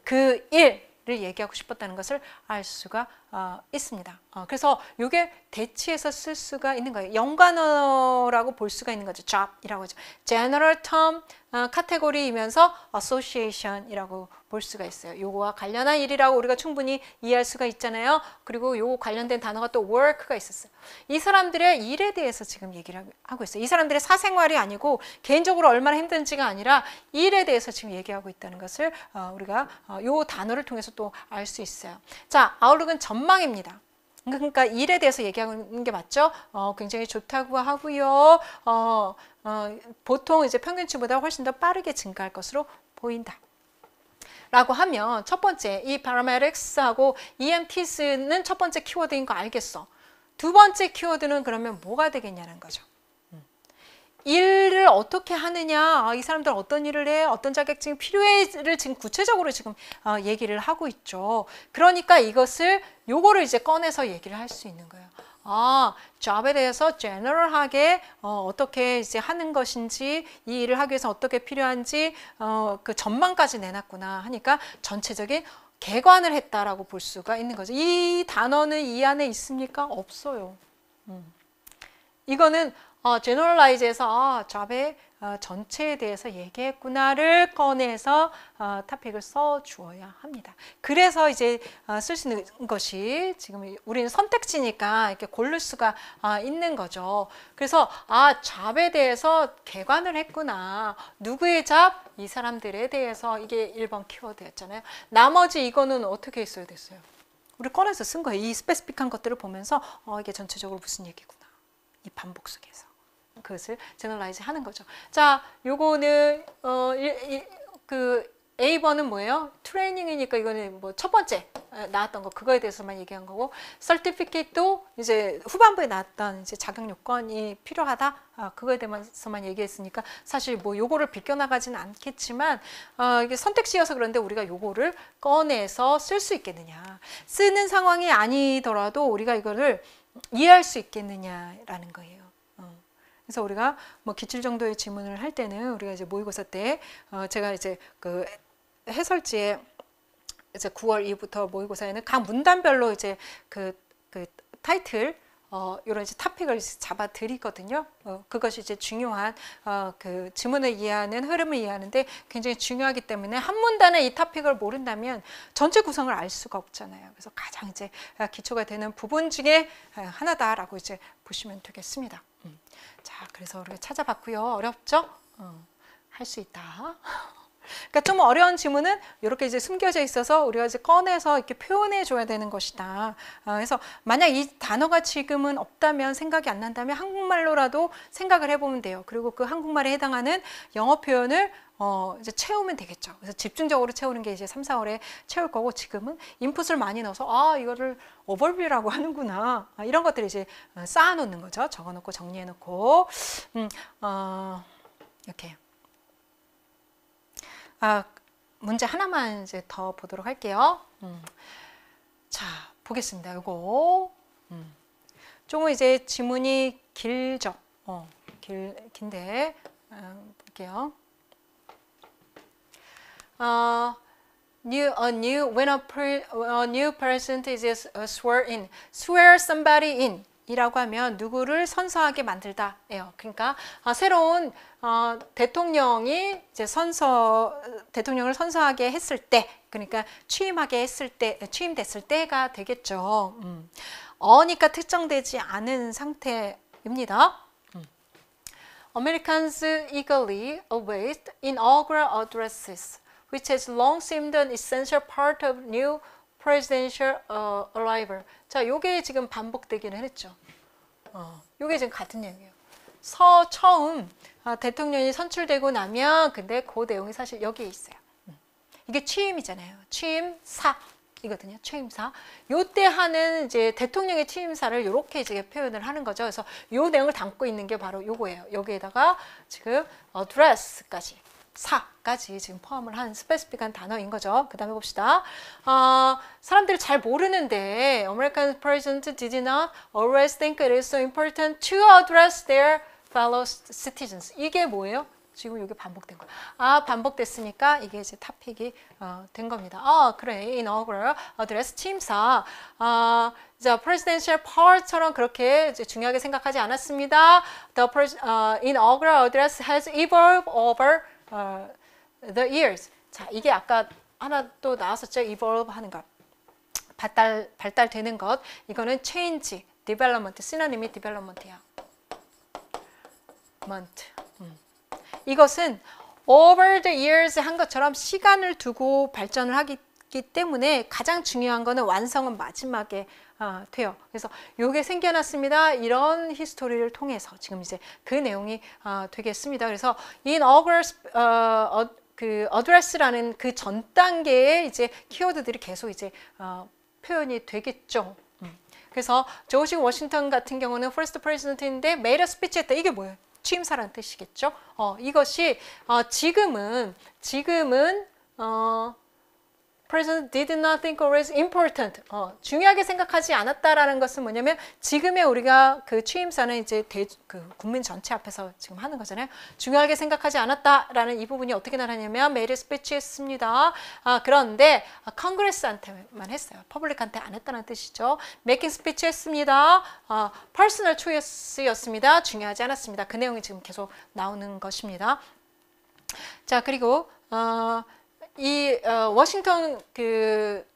그 일을 얘기하고 싶었다는 것을 알 수가 있습니다. 그래서 이게 대치해서 쓸 수가 있는 거예요. 연관어라고 볼 수가 있는 거죠. job이라고 하죠. general term 카테고리이면서 association이라고 볼 수가 있어요. 요거와 관련한 일이라고 우리가 충분히 이해할 수가 있잖아요. 그리고 요거 관련된 단어가 또 work가 있었어요. 이 사람들의 일에 대해서 지금 얘기를 하고 있어요. 이 사람들의 사생활이 아니고 개인적으로 얼마나 힘든지가 아니라 일에 대해서 지금 얘기하고 있다는 것을 우리가 요 단어를 통해서 또 알 수 있어요. 자, 아웃룩은 전망입니다. 그러니까 일에 대해서 얘기하는 게 맞죠? 굉장히 좋다고 하고요. 보통 이제 평균치보다 훨씬 더 빠르게 증가할 것으로 보인다. 라고 하면 첫 번째 이 paramedics하고 EMTs는 첫 번째 키워드인 거 알겠어. 두 번째 키워드는 그러면 뭐가 되겠냐는 거죠. 일을 어떻게 하느냐, 이 사람들 어떤 일을 해, 어떤 자격증이 필요해를 지금 구체적으로 지금 얘기를 하고 있죠. 그러니까 요거를 이제 꺼내서 얘기를 할 수 있는 거예요. job에 대해서 general하게 어떻게 이제 하는 것인지, 이 일을 하기 위해서 어떻게 필요한지 그 전망까지 내놨구나 하니까 전체적인 개관을 했다라고 볼 수가 있는 거죠. 이 단어는 이 안에 있습니까? 없어요. 이거는 generalize에서 job의 전체에 대해서 얘기했구나를 꺼내서 토픽을 써 주어야 합니다. 그래서 이제 쓸 수 있는 것이 지금 우리는 선택지니까 이렇게 고를 수가 있는 거죠. 그래서 job에 대해서 개관을 했구나. 누구의 job? 이 사람들에 대해서 이게 1번 키워드였잖아요. 나머지 이거는 어떻게 했어야 됐어요? 우리 꺼내서 쓴 거예요. 이 스페시픽한 것들을 보면서 이게 전체적으로 무슨 얘기구나. 이 반복 속에서. 그것을 제너럴라이즈 하는 거죠. 자, 요거는 그 A번은 뭐예요? 트레이닝이니까 이거는 뭐 첫 번째 나왔던 거 그거에 대해서만 얘기한 거고, 서티피케이트도 이제 후반부에 나왔던 이제 자격 요건이 필요하다. 그거에 대해서만 얘기했으니까 사실 뭐 요거를 비껴나가지는 않겠지만 이게 선택지여서 그런데 우리가 요거를 꺼내서 쓸 수 있겠느냐, 쓰는 상황이 아니더라도 우리가 이거를 이해할 수 있겠느냐라는 거예요. 그래서 우리가 뭐 기출 정도의 지문을 할 때는 우리가 이제 모의고사 때 제가 이제 그 해설지에 이제 9월 이후부터 모의고사에는 각 문단별로 이제 그 타이틀 이런 이제 토픽을 잡아 드리거든요. 그것이 이제 중요한 그 지문을 이해하는 흐름을 이해하는데 굉장히 중요하기 때문에 한 문단에 이 토픽을 모른다면 전체 구성을 알 수가 없잖아요. 그래서 가장 이제 기초가 되는 부분 중에 하나다라고 이제 보시면 되겠습니다. 자, 그래서 우리가 찾아봤고요. 어렵죠? 할 수 있다. 그러니까 좀 어려운 지문은 이렇게 이제 숨겨져 있어서 우리가 이제 꺼내서 이렇게 표현해 줘야 되는 것이다. 그래서 만약 이 단어가 지금은 없다면, 생각이 안 난다면 한국말로라도 생각을 해보면 돼요. 그리고 그 한국말에 해당하는 영어 표현을 이제 채우면 되겠죠. 그래서 집중적으로 채우는 게 이제 3, 4월에 채울 거고, 지금은 인풋을 많이 넣어서 이거를 오버뷰라고 하는구나. 이런 것들을 이제 쌓아 놓는 거죠. 적어 놓고 정리해 놓고 이렇게. 문제 하나만 이제 더 보도록 할게요. 자, 보겠습니다. 요거 조금 이제 지문이 길죠. 긴데 볼게요. When a new person is sworn in, swear somebody in 이라고 하면 누구를 선서하게 만들다예요. 그러니까 새로운 대통령이 이제 대통령을 선서하게 했을 때, 그러니까 취임됐을 때가 되겠죠. 어니까 특정되지 않은 상태입니다. Americans eagerly await inaugural addresses, which has long seemed an essential part of new presidential arrival. 자, 요게 지금 반복되기는 했죠. 요게 지금 같은 얘기예요. 처음 대통령이 선출되고 나면, 근데 그 내용이 사실 여기에 있어요. 이게 취임이잖아요. 취임사. 이거든요. 취임사. 요때 하는 이제 대통령의 취임사를 이렇게 이제 표현을 하는 거죠. 그래서 요 내용을 담고 있는 게 바로 요거예요. 여기에다가 지금 address까지 사까지 지금 포함을 한 스페시픽한 단어인 거죠. 그 다음에 봅시다. 사람들이 잘 모르는데 American president did not always think it is so important to address their fellow citizens. 이게 뭐예요? 지금 이게 반복된 거. 반복됐으니까 이게 이제 토픽이 된 겁니다. 그래. inaugural address 취임사. presidential power처럼 그렇게 이제 중요하게 생각하지 않았습니다. The inaugural address has evolved over the years. 자, 이게 아까 하나 또 나왔었죠. evolve 하는 것. 발달되는 것. 이거는 change, development. 시노님이 development이야. 이것은 over the years 한 것처럼 시간을 두고 발전을 하기 때문에 가장 중요한 거는 완성은 마지막에 돼요. 그래서 요게 생겨났습니다. 이런 히스토리를 통해서 지금 이제 그 내용이 되겠습니다. 그래서 inaugural 그 address라는 그 전 단계에 이제 키워드들이 계속 이제 표현이 되겠죠. 그래서 조지 워싱턴 같은 경우는 first president인데 made a speech 했다. 이게 뭐예요? 취임사라는 뜻이겠죠. 이것이 지금은 President did not think it was important. 중요하게 생각하지 않았다라는 것은 뭐냐면 지금의 우리가 그 취임사는 이제 그 국민 전체 앞에서 지금 하는 거잖아요. 중요하게 생각하지 않았다라는 이 부분이 어떻게 나타나냐면 made a speech 했습니다. 그런데 컨그레스한테만 했어요. 퍼블릭한테 안 했다는 뜻이죠. making speech 했습니다. personal choice였습니다. 중요하지 않았습니다. 그 내용이 지금 계속 나오는 것입니다. 자, 그리고 이 워싱턴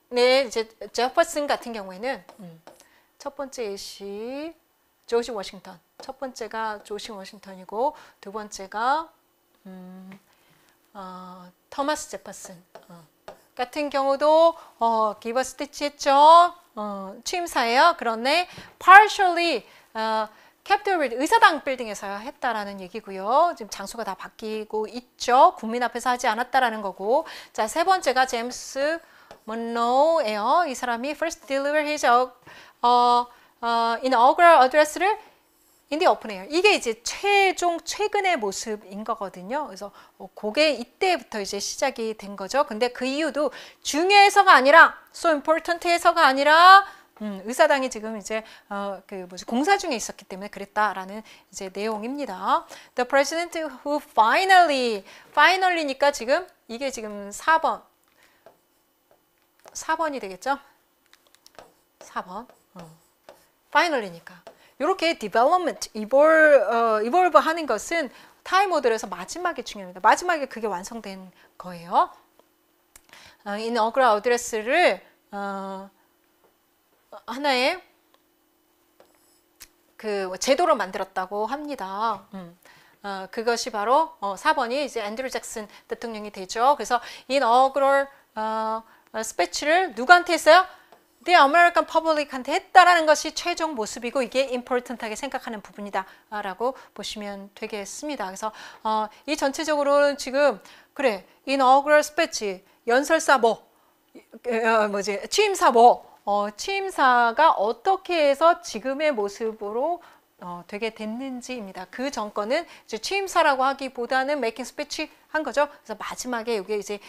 네 이제 제퍼슨 같은 경우에는 첫 번째 예시 조지 워싱턴, 첫 번째가 조지 워싱턴이고 두 번째가 토마스 제퍼슨 같은 경우도 give a speech 했죠. 취임사예요. 그런데 partially 캡ιτol 빌딩, 의사당 빌딩에서 했다라는 얘기고요. 지금 장소가 다 바뀌고 있죠. 국민 앞에서 하지 않았다라는 거고. 자, 세 번째가 제임스 먼로예요. 이 사람이 first deliver his inaugural address를 in the open air. 이게 이제 최근의 모습인 거거든요. 그래서 그게 이때부터 이제 시작이 된 거죠. 근데 그 이유도 중요해서가 아니라 so important해서가 아니라 의사당이 지금 이제 공사 중에 있었기 때문에 그랬다라는 이제 내용입니다. The president who finally니까 지금 이게 지금 4번이 되겠죠? 4번. finally니까. 이렇게 development, evolve 하는 것은 타임 오더에서 마지막에 중요합니다. 마지막에 그게 완성된 거예요. inaugural address를 하나의 그 제도로 만들었다고 합니다. 그것이 바로 4번이 이제 앤드류 잭슨 대통령이 되죠. 그래서 inaugural 스피치를 누구한테 했어요? The American Public한테 했다라는 것이 최종 모습이고 이게 important하게 생각하는 부분이다 라고 보시면 되겠습니다. 그래서 이 전체적으로는 지금 그래 inaugural speech 연설사 취임사 취임사가 어떻게 해서 지금의 모습으로 되게 됐는지입니다. 그 전거는 이제 취임사라고 하기보다는 making speech 한 거죠. 그래서 마지막에 이게 이제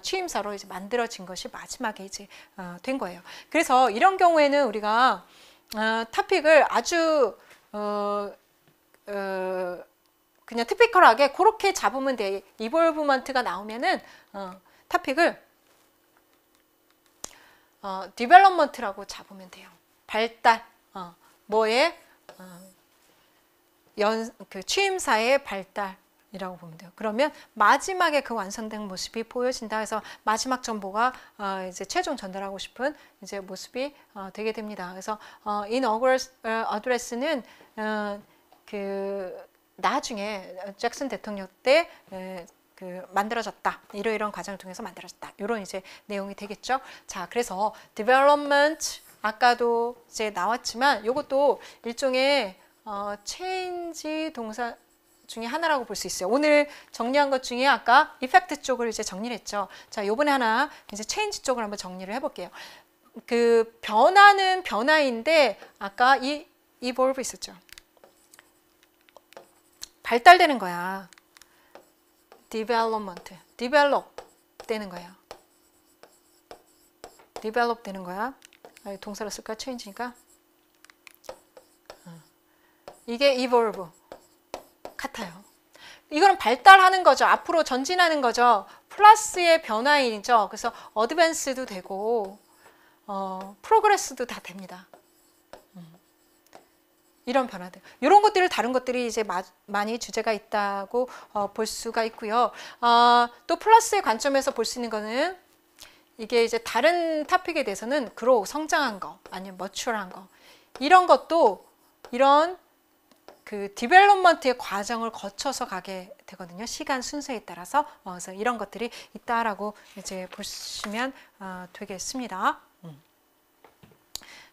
취임사로 이제 만들어진 것이 마지막에 이제 된 거예요. 그래서 이런 경우에는 우리가 토픽을 아주 그냥 티피컬하게 그렇게 잡으면 돼. 이볼브먼트가 나오면은 토픽을 디벨롭먼트라고 잡으면 돼요. 발달, 그 취임사의 발달이라고 보면 돼요. 그러면 마지막에 그 완성된 모습이 보여진다 해서 마지막 정보가 이제 최종 전달하고 싶은 이제 모습이 되게 됩니다. 그래서 inaugural address는 그 나중에 잭슨 대통령 때 만들어졌다. 이러이러한 과정을 통해서 만들어졌다. 이런 이제 내용이 되겠죠. 자, 그래서 development 아까도 이제 나왔지만 이것도 일종의 change 동사 중에 하나라고 볼 수 있어요. 오늘 정리한 것 중에 아까 이펙트 쪽을 이제 정리를 했죠. 자, 요번에 하나 이제 체인지 쪽을 한번 정리를 해볼게요. 그 변화는 변화인데 아까 이 evolve 있었죠. 발달되는 거야. development, develop 되는 거야. develop 되는 거야. 동사로 쓸까? change니까. 이게 evolve 같아요. 이거는 발달하는 거죠. 앞으로 전진하는 거죠. 플러스의 변화인이죠. 그래서 advance도 되고 progress도 다 됩니다. 이런 변화들. 이런 것들을 다른 것들이 이제 많이 주제가 있다고 볼 수가 있고요. 또 플러스의 관점에서 볼 수 있는 거는 이게 이제 다른 토픽에 대해서는 grow, 성장한 거, 아니면 mature한 거. 이런 것도 이런 그 디벨롭먼트의 과정을 거쳐서 가게 되거든요. 시간 순서에 따라서. 그래서 이런 것들이 있다라고 이제 보시면 되겠습니다.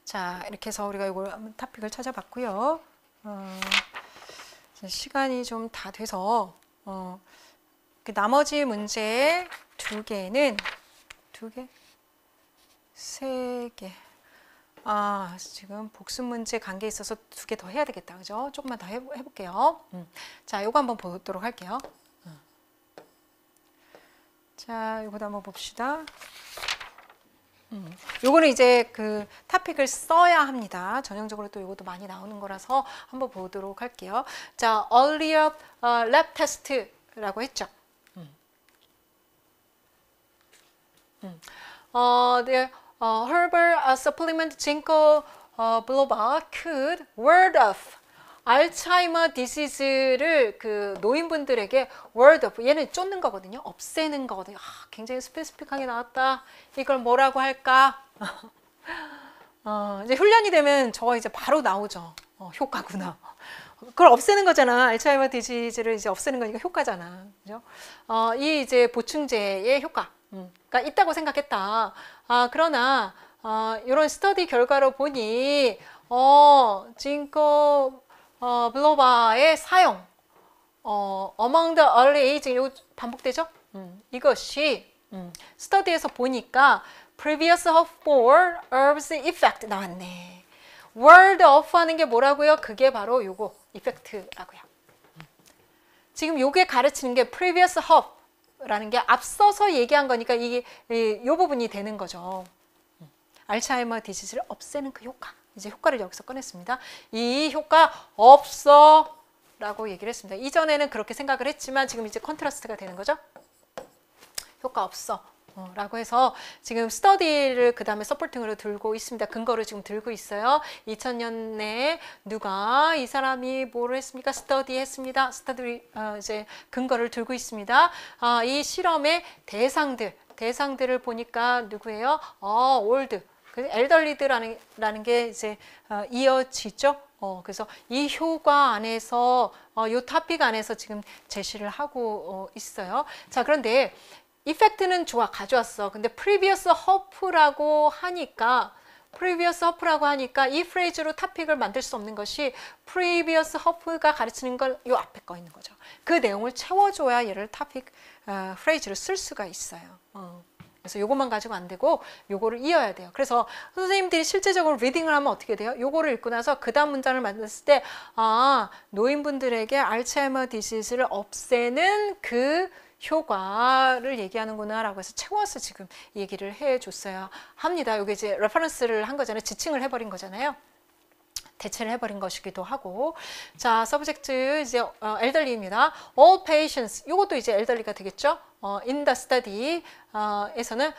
자, 이렇게 해서 우리가 이걸 한번 토픽을 찾아봤고요. 시간이 좀 다 돼서 그 나머지 문제 두 개는 세 개. 지금 복습 문제 관계에 있어서 두 개 더 해야 되겠다. 그죠? 조금만 더 해볼게요. 자, 요거 한번 보도록 할게요. 자, 요거도 한번 봅시다. 요거는 이제 그 토픽을 써야 합니다. 전형적으로 또 요것도 많이 나오는 거라서 한번 보도록 할게요. 자, earlier lab test라고 했죠. The herbal supplement ginkgo biloba could ward off 알츠하이머 디시즈를 그 노인분들에게 ward off, 얘는 쫓는 거거든요. 없애는 거거든요. 굉장히 스페시픽하게 나왔다. 이걸 뭐라고 할까? 이제 훈련이 되면 저거 이제 바로 나오죠. 효과구나. 그걸 없애는 거잖아. 알츠하이머 디시즈를 이제 없애는 거니까 효과잖아. 그죠? 이 이제 보충제의 효과가 있다고 생각했다. 그러나 이런 스터디 결과로 보니 징코 블로바의 사용 among the early age, 이거 반복되죠? 이것이 스터디에서 보니까 previous of for herbs effect 나왔네. word of 하는 게 뭐라고요? 그게 바로 요거 effect라고요. 지금 요게 가르치는 게 previous of 라는 게 앞서서 얘기한 거니까 이게 요 부분이 되는 거죠. 알츠하이머 디지즈를 없애는 그 효과. 이제 효과를 여기서 꺼냈습니다. 이 효과 없어 라고 얘기를 했습니다. 이전에는 그렇게 생각을 했지만 지금 이제 컨트라스트가 되는 거죠. 효과 없어 라고 해서 지금 스터디를 그 다음에 서포팅으로 들고 있습니다. 근거를 지금 들고 있어요. 2000년에 누가 이 사람이 뭐를 했습니까? 스터디 했습니다. 스터디 이제 근거를 들고 있습니다. 이 실험의 대상들을 보니까 누구예요? 올드. 엘더리드라는 게 이제 이어지죠. 그래서 이 효과 안에서 이 토픽 안에서 지금 제시를 하고 있어요. 자, 그런데 이펙트는 좋아, 가져왔어. 근데 previous hope라고 하니까 이 프레이즈로 토픽을 만들 수 없는 것이 previous hope가 가르치는 걸 이 앞에 거 있는 거죠. 그 내용을 채워줘야 얘를 토픽 프레이즈로 쓸 수가 있어요. 그래서 요것만 가지고 안 되고 요거를 이어야 돼요. 그래서 선생님들이 실제적으로 리딩을 하면 어떻게 돼요? 요거를 읽고 나서 그 다음 문장을 만들었을 때 노인분들에게 알츠하이머 디시즈를 없애는 그 효과를 얘기하는구나 라고 해서 채워서 지금 얘기를 해줬어야 합니다. 요게 이제 레퍼런스를 한 거잖아요. 지칭을 해버린 거잖아요. 대체를 해버린 것이기도 하고. 자, 서브젝트 이제 엘더리입니다. All patients, 요것도 이제 엘더리가 되겠죠. In the study 에서는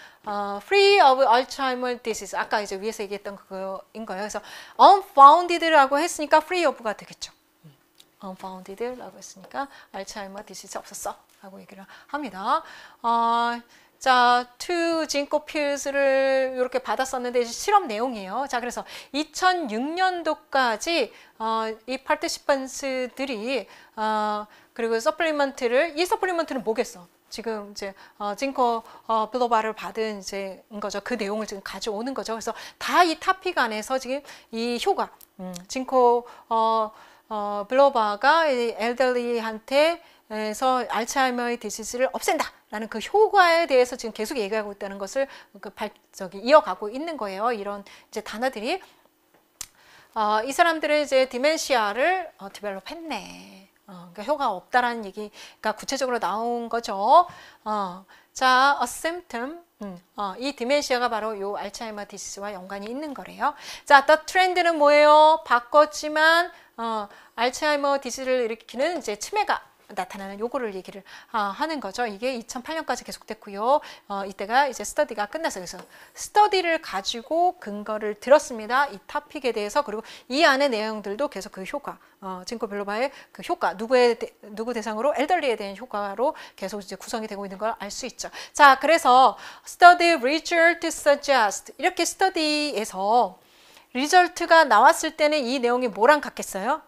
free of Alzheimer disease, 아까 이제 위에서 얘기했던 그거인 거예요. 그래서 unfounded라고 했으니까 free of가 되겠죠. unfounded라고 했으니까 알츠하이머 디시즈 없었어 라고 얘기를 합니다. 자, two ginkgo pills를 이렇게 받았었는데 이제 실험 내용이에요. 자, 그래서 2006년도까지 이 파티시펀스들이 그리고 이 서플리먼트는 뭐겠어? 지금 이제 징코 빌로바를 받은 이제 거죠. 그 내용을 지금 가져오는 거죠. 그래서 다 이 토픽 안에서 지금 이 효과, 징코 블로바가 엘더리한테 에서 알츠하이머의 디시즈를 없앤다라는 그 효과에 대해서 지금 계속 얘기하고 있다는 것을 이어가고 있는 거예요. 이런 이제 단어들이 이 사람들은 이제 디멘시아를 디벨롭했네. 그러니까 효과가 없다라는 얘기가 구체적으로 나온 거죠. 자, a symptom. 이 디멘시아가 바로 요 알츠하이머 디시즈와 연관이 있는 거래요. 자, the trend는 뭐예요? 바꿨지만 알츠하이머 디시즈를 일으키는 이제 치매가 나타나는 요거를 얘기를 하는 거죠. 이게 2008년까지 계속됐고요. 이때가 이제 스터디가 끝났어요. 그래서 스터디를 가지고 근거를 들었습니다. 이 토픽에 대해서. 그리고 이 안의 내용들도 계속 그 효과, 징코 빌로바의 그 효과, 누구 대상으로 엘더리에 대한 효과로 계속 이제 구성이 되고 있는 걸 알 수 있죠. 자, 그래서 study result suggest 이렇게 스터디에서 리절트가 나왔을 때는 이 내용이 뭐랑 같겠어요?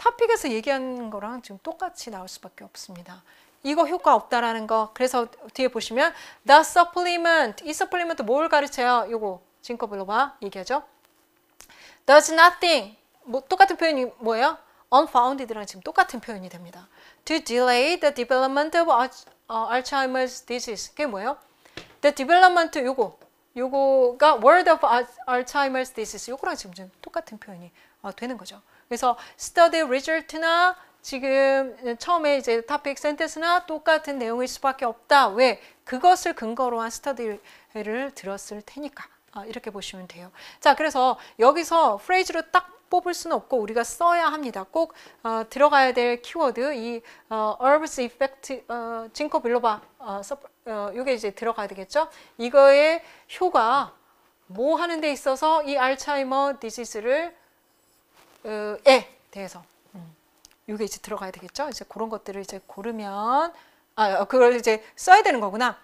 토픽에서 얘기하는 거랑 지금 똑같이 나올 수밖에 없습니다. 이거 효과 없다라는 거. 그래서 뒤에 보시면 the supplement, 이 supplement 뭘 가르쳐요? 요거 징코 빌로바 얘기하죠. does nothing, 똑같은 표현이 뭐예요? unfounded랑 지금 똑같은 표현이 됩니다. to delay the development of Alzheimer's disease. 그게 뭐예요? the development 요거가 word of Alzheimer's disease 요거랑 지금 똑같은 표현이 되는 거죠. 그래서 study result나 지금 처음에 이제 topic sentence나 똑같은 내용일 수밖에 없다. 왜? 그것을 근거로 한 스터디를 들었을 테니까. 이렇게 보시면 돼요. 자, 그래서 여기서 프레이즈로 딱 뽑을 수는 없고 우리가 써야 합니다. 꼭 들어가야 될 키워드 이 herbs effect 징코 빌로바 이게 이제 들어가야 되겠죠. 이거의 효과 뭐 하는 데 있어서 이 알츠하이머 디지즈를 에 대해서 이게 이제 들어가야 되겠죠. 이제 그런 것들을 이제 고르면 그걸 이제 써야 되는 거구나.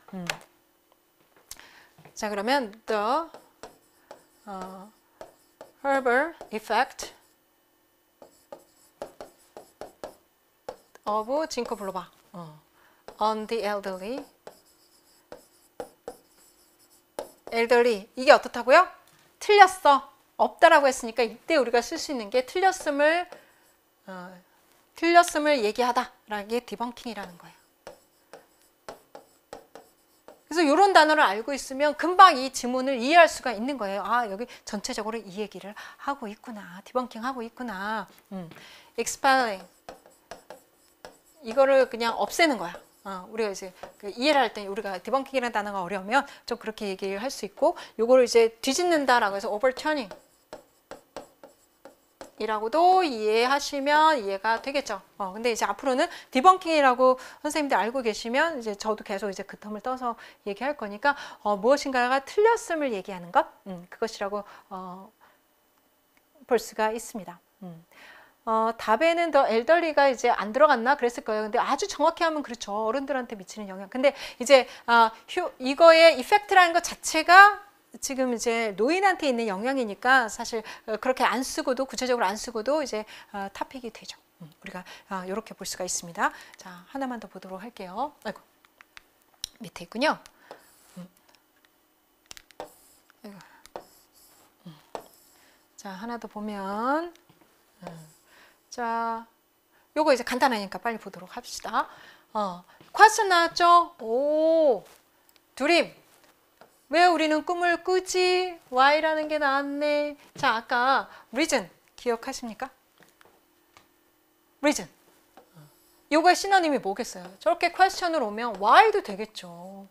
자, 그러면 the herbal effect of 징코 빌로바 on the elderly 이게 어떻다고요? 틀렸어. 없다라고 했으니까 이때 우리가 쓸 수 있는 게 틀렸음을 얘기하다라는 게 디벙킹이라는 거예요. 그래서 이런 단어를 알고 있으면 금방 이 지문을 이해할 수가 있는 거예요. 여기 전체적으로 이 얘기를 하고 있구나. 디벙킹 하고 있구나. expelling 이거를 그냥 없애는 거야. 우리가 이제 이해를 할 때 우리가 디벙킹이라는 단어가 어려우면 좀 그렇게 얘기를 할 수 있고 요거를 이제 뒤집는다라고 해서 overturning 이라고도 이해하시면 이해가 되겠죠. 근데 이제 앞으로는 디벙킹이라고 선생님들 알고 계시면 이제 저도 계속 이제 그 텀을 떠서 얘기할 거니까 무엇인가가 틀렸음을 얘기하는 것 그것이라고 볼 수가 있습니다. 답에는 더 엘더리가 이제 안 들어갔나 그랬을 거예요. 근데 아주 정확히 하면 그렇죠. 어른들한테 미치는 영향. 근데 이제 이거의 이펙트라는 것 자체가 지금 이제 노인한테 있는 영향이니까 사실 그렇게 안 쓰고도 구체적으로 안 쓰고도 이제 토픽이 되죠. 우리가 이렇게 볼 수가 있습니다. 자, 하나만 더 보도록 할게요. 아이고, 밑에 있군요. 아이고. 자, 하나 더 보면 자, 요거 이제 간단하니까 빨리 보도록 합시다. 퀘스천 나왔죠? 오, 드림. 왜 우리는 꿈을 꾸지? Why라는 게 나왔네. 자, 아까 reason 기억하십니까? reason. 요거의 시노님이 뭐겠어요? 저렇게 퀘스천으로 오면 why도 되겠죠.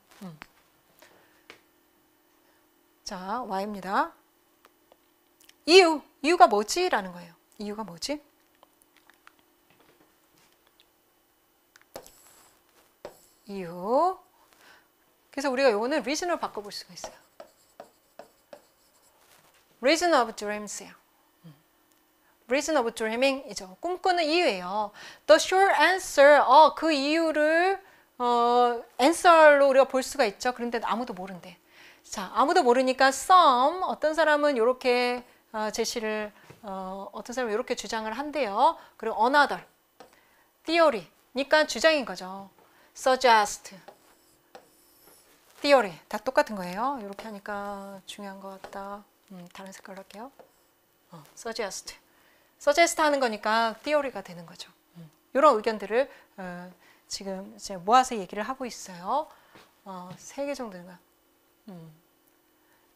자, why입니다. 이유가 뭐지? 라는 거예요. 이유가 뭐지? 이유. 그래서 우리가 요거는 reason으로 바꿔볼 수가 있어요. reason of dreams예요. reason of dreaming이죠. 꿈꾸는 이유예요. the short answer, 그 이유를 answer로 우리가 볼 수가 있죠. 그런데 아무도 모른대. 자, 아무도 모르니까 some, 어떤 사람은 이렇게 제시를, 어떤 사람은 이렇게 주장을 한대요. 그리고 another, theory, 니까 주장인 거죠. suggest, theory 다 똑같은 거예요. 이렇게 하니까 중요한 것 같다. 다른 색깔로 할게요. suggest suggest 하는 거니까 theory가 되는 거죠. 이런 의견들을 지금 이제 모아서 얘기를 하고 있어요. 3개 정도인가.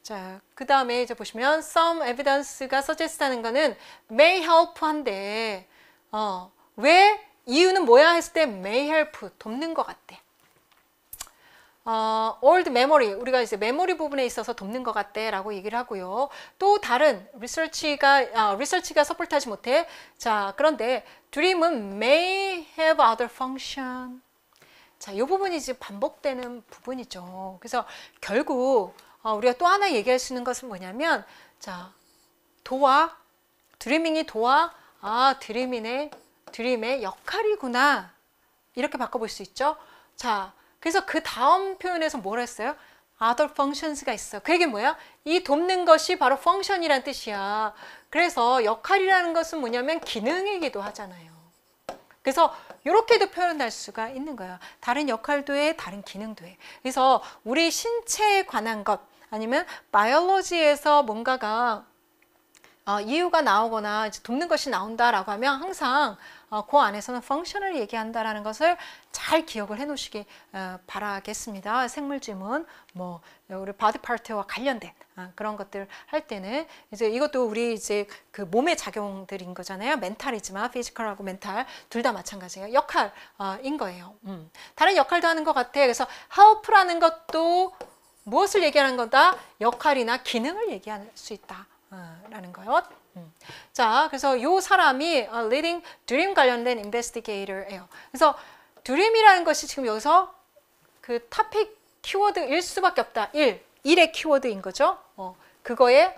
자, 그 다음에 이제 보시면 some evidence가 suggest 하는 거는 may help 한데 왜 이유는 뭐야 했을 때 may help 돕는 것 같대. old memory 우리가 이제 메모리 부분에 있어서 돕는 것 같대 라고 얘기를 하고요. 또 다른 리서치가 서포트하지 못해. 자, 그런데 dream은 may have other function. 자, 이 부분이 이제 반복되는 부분이죠. 그래서 결국 우리가 또 하나 얘기할 수 있는 것은 뭐냐면, 자, 드리밍이 드림의 역할이구나. 이렇게 바꿔볼 수 있죠. 자, 그래서 그 다음 표현에서 뭘 했어요? other functions가 있어. 그 얘기 뭐야? 이 돕는 것이 바로 function이란 뜻이야. 그래서 역할이라는 것은 뭐냐면 기능이기도 하잖아요. 그래서 이렇게도 표현할 수가 있는 거예요. 다른 역할도 해, 다른 기능도 해. 그래서 우리 신체에 관한 것 아니면 바이올로지에서 뭔가가 이유가 나오거나 이제 돕는 것이 나온다라고 하면 항상 그 안에서는 펑션을 얘기한다라는 것을 잘 기억을 해 놓으시기 바라겠습니다. 생물지문, 뭐 우리 바디 파트와 관련된 그런 것들 할 때는 이제 이것도 우리 이제 그 몸의 작용들인 거잖아요. 멘탈이지만 피지컬하고 멘탈 둘 다 마찬가지예요. 역할인 거예요. 다른 역할도 하는 것 같아. 그래서 help라는 것도 무엇을 얘기하는 거다? 역할이나 기능을 얘기할 수 있다. 라는 거요. 자, 그래서 이 사람이 leading dream 관련된 investigator예요. 그래서 dream이라는 것이 지금 여기서 그 topic 키워드일 수밖에 없다. 일의 키워드인 거죠. 그거의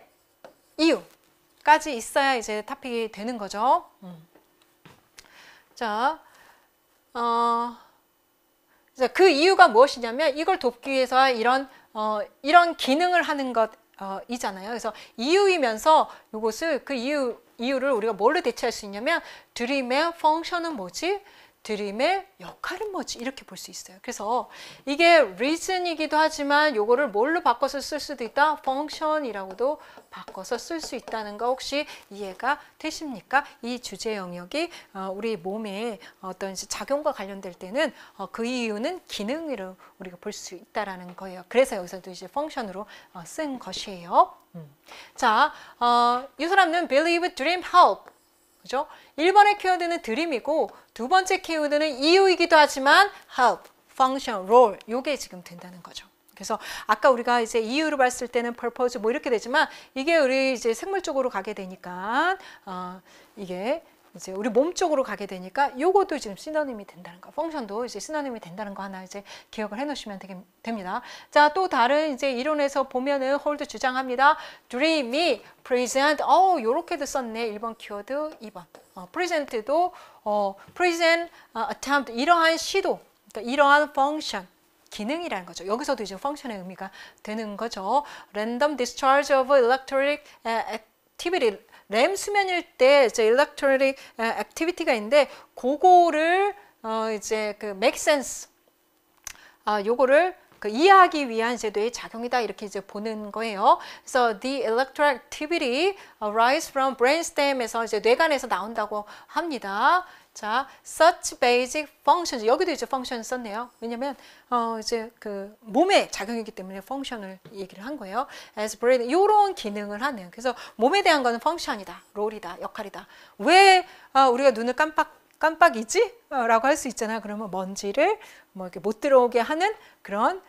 이유까지 있어야 이제 토픽이 되는 거죠. 자, 그 이유가 무엇이냐면 이걸 돕기 위해서 이런 기능을 하는 것 이잖아요. 그래서 이유이면서 이것을 그 이유를 우리가 뭘로 대체할 수 있냐면 드림의 펑션은 뭐지? 드림의 역할은 뭐지? 이렇게 볼 수 있어요. 그래서 이게 reason이기도 하지만 요거를 뭘로 바꿔서 쓸 수도 있다? function이라고도 바꿔서 쓸 수 있다는 거 혹시 이해가 되십니까? 이 주제 영역이 우리 몸의 어떤 작용과 관련될 때는 그 이유는 기능으로 우리가 볼 수 있다라는 거예요. 그래서 여기서도 이제 function으로 쓴 것이에요. 자, 이 사람은 believe, dream, help. 그죠? 1번의 키워드는 드림이고 두 번째 키워드는 이유이기도 하지만 help, function, role 요게 지금 된다는 거죠. 그래서 아까 우리가 이제 이유로 봤을 때는 purpose 뭐 이렇게 되지만 이게 우리 이제 생물 쪽으로 가게 되니까 이게 이제 우리 몸 쪽으로 가게 되니까 요것도 지금 시노님이 된다는 거, 펑션도 이제 시노님이 된다는 거 하나 이제 기억을 해 놓으시면 됩니다. 자, 또 다른 이제 이론에서 보면은 홀드 주장합니다. dream이 present, 요렇게도 썼네. 1번 키워드, 2번. present도 present attempt, 이러한 시도, 그러니까 이러한 function. 기능이라는 거죠. 여기서도 이제 펑션의 의미가 되는 거죠. random discharge of electric activity. 램 수면일 때 이제 electric activity가 있는데 그거를 이제 그 make sense 요거를 그 이해하기 위한 제도의 작용이다 이렇게 이제 보는 거예요. 그래서 the electric activity arise from brainstem에서 이제 뇌관에서 나온다고 합니다. 자, such basic functions. 여기도 이제 function 썼네요. 왜냐면 이제 그 몸의 작용이기 때문에 function을 얘기를 한 거예요. as brain 이런 기능을 하는. 그래서 몸에 대한 거는 function이다, 롤이다, 역할이다. 왜 우리가 눈을 깜빡이지? 라고 할 수 있잖아요. 그러면 먼지를 뭐 이렇게 못 들어오게 하는 그런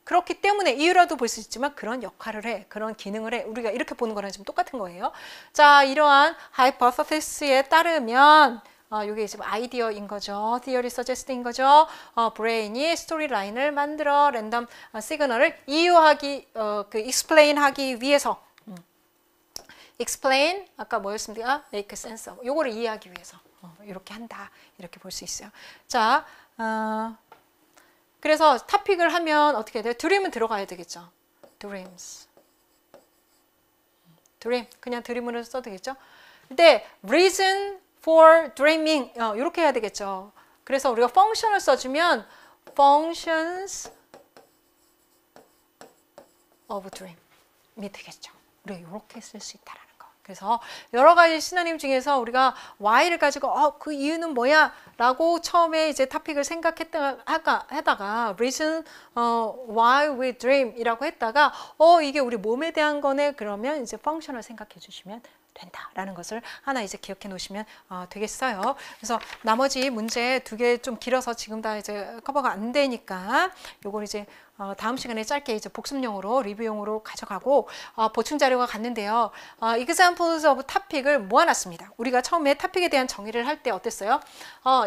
그렇기 때문에 이유라도 볼 수 있지만 그런 역할을 해, 그런 기능을 해. 우리가 이렇게 보는 거랑 지금 똑같은 거예요. 자, 이러한 hypothesis에 따르면 이게 지금 아이디어인 거죠. theory suggesting 거죠. 브레인이 스토리라인을 만들어 랜덤 시그널을 이유하기, explain 하기 위해서. explain, 아까 뭐였습니까? make sense of. 요거를 이해하기 위해서. 이렇게 한다. 이렇게 볼 수 있어요. 자, 그래서 토픽을 하면 어떻게 돼요? dream은 들어가야 되겠죠. dreams. dream. 그냥 dream으로 써도 되겠죠. 근데 reason for dreaming 이렇게 해야 되겠죠. 그래서 우리가 function을 써주면 functions of dream이 되겠죠. 우리가 이렇게 쓸 수 있다라는 거. 그래서 여러 가지 시노님 중에서 우리가 why를 가지고 그 이유는 뭐야? 라고 처음에 이제 토픽을 생각하다가 reason why we dream 이라고 했다가 이게 우리 몸에 대한 거네. 그러면 이제 functional 생각해 주시면 된다라는 것을 하나 이제 기억해 놓으시면 되겠어요. 그래서 나머지 문제 2개 좀 길어서 지금 다 이제 커버가 안 되니까 요걸 이제 다음 시간에 짧게 이제 복습용으로 리뷰용으로 가져가고 보충 자료가 갔는데요. examples of topic을 모아놨습니다. 우리가 처음에 토픽에 대한 정의를 할 때 어땠어요?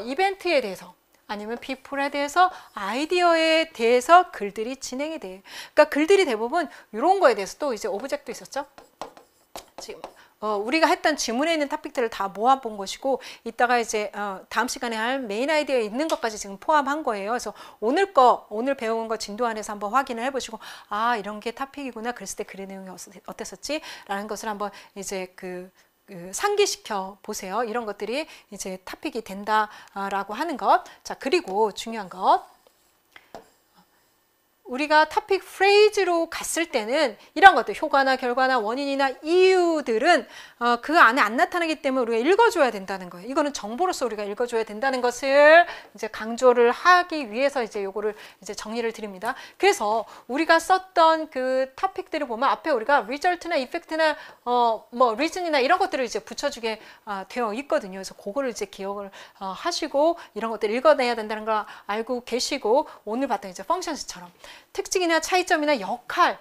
이벤트에 대해서 아니면 people에 대해서 아이디어에 대해서 글들이 진행이 돼요. 그러니까 글들이 대부분 이런 거에 대해서 또 이제 오브젝트도 있었죠. 지금 우리가 했던 지문에 있는 토픽들을 다 모아본 것이고 이따가 이제 다음 시간에 할 메인 아이디어에 있는 것까지 지금 포함한 거예요. 그래서 오늘 배운 거 진도안에서 한번 확인을 해보시고 이런 게 토픽이구나. 그랬을 때 글의 내용이 어땠었지? 라는 것을 한번 이제 상기시켜 보세요. 이런 것들이 이제 토픽이 된다라고 하는 것. 자, 그리고 중요한 것. 우리가 토픽 프레이즈로 갔을 때는 이런 것들, 효과나 결과나 원인이나 이유들은 그 안에 안 나타나기 때문에 우리가 읽어줘야 된다는 거예요. 이거는 정보로서 우리가 읽어줘야 된다는 것을 이제 강조를 하기 위해서 이제 요거를 이제 정리를 드립니다. 그래서 우리가 썼던 그 토픽들을 보면 앞에 우리가 result나 effect나 뭐 reason이나 이런 것들을 이제 붙여주게 되어 있거든요. 그래서 그거를 이제 기억을 하시고 이런 것들을 읽어내야 된다는 걸 알고 계시고 오늘 봤던 이제 functions처럼 특징이나 차이점이나 역할,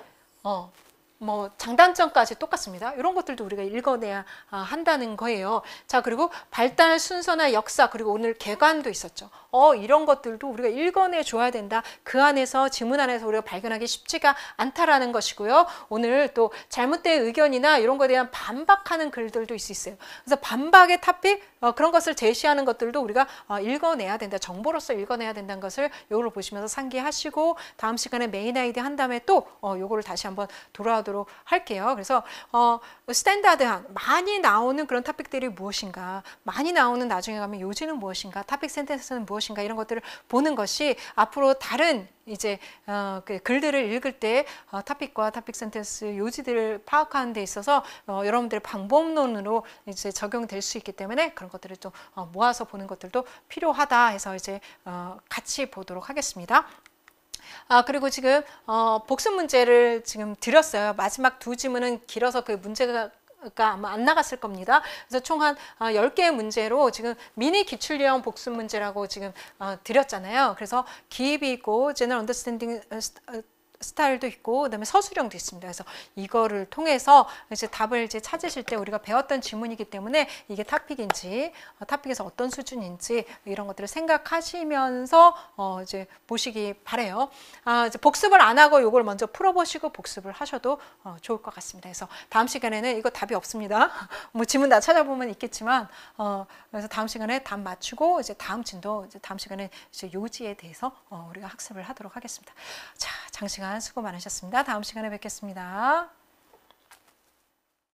뭐 장단점까지 똑같습니다. 이런 것들도 우리가 읽어내야 한다는 거예요. 자, 그리고 발달 순서나 역사, 그리고 오늘 개관도 있었죠. 이런 것들도 우리가 읽어내 줘야 된다. 그 안에서 지문 안에서 우리가 발견하기 쉽지가 않다라는 것이고요. 오늘 또 잘못된 의견이나 이런 거에 대한 반박하는 글들도 있을 수 있어요. 그래서 반박의 토픽 그런 것을 제시하는 것들도 우리가 읽어내야 된다. 정보로서 읽어내야 된다는 것을 요거를 보시면서 상기하시고 다음 시간에 메인 아이디 한 다음에 또 요거를 다시 한번 돌아오도록 할게요. 그래서 스탠다드한 많이 나오는 그런 토픽들이 무엇인가, 많이 나오는 나중에 가면 요지는 무엇인가, 토픽 센텐스는 무엇인가 이런 것들을 보는 것이 앞으로 다른 이제 그 글들을 읽을 때 토픽과 토픽 센텐스 요지들을 파악하는 데 있어서 여러분들의 방법론으로 이제 적용될 수 있기 때문에 그런 것들을 좀 모아서 보는 것들도 필요하다 해서 이제 같이 보도록 하겠습니다. 그리고 지금 복습 문제를 지금 드렸어요. 마지막 2 지문은 길어서 그 문제가 아마 안 나갔을 겁니다. 그래서 총 한 10개의 문제로 지금 미니 기출형 복습 문제라고 지금 드렸잖아요. 그래서 기입이 있고 General Understanding 스타일도 있고 그다음에 서술형도 있습니다. 그래서 이거를 통해서 이제 답을 이제 찾으실 때 우리가 배웠던 지문이기 때문에 이게 토픽인지 토픽에서 어떤 수준인지 이런 것들을 생각하시면서 이제 보시기 바래요. 이제 복습을 안 하고 이걸 먼저 풀어보시고 복습을 하셔도 좋을 것 같습니다. 그래서 다음 시간에는 이거 답이 없습니다. 뭐 지문 다 찾아보면 있겠지만 그래서 다음 시간에 답 맞추고 이제 다음 진도 이제 다음 시간에 이제 요지에 대해서 우리가 학습을 하도록 하겠습니다. 자, 장시간 수고 많으셨습니다. 다음 시간에 뵙겠습니다.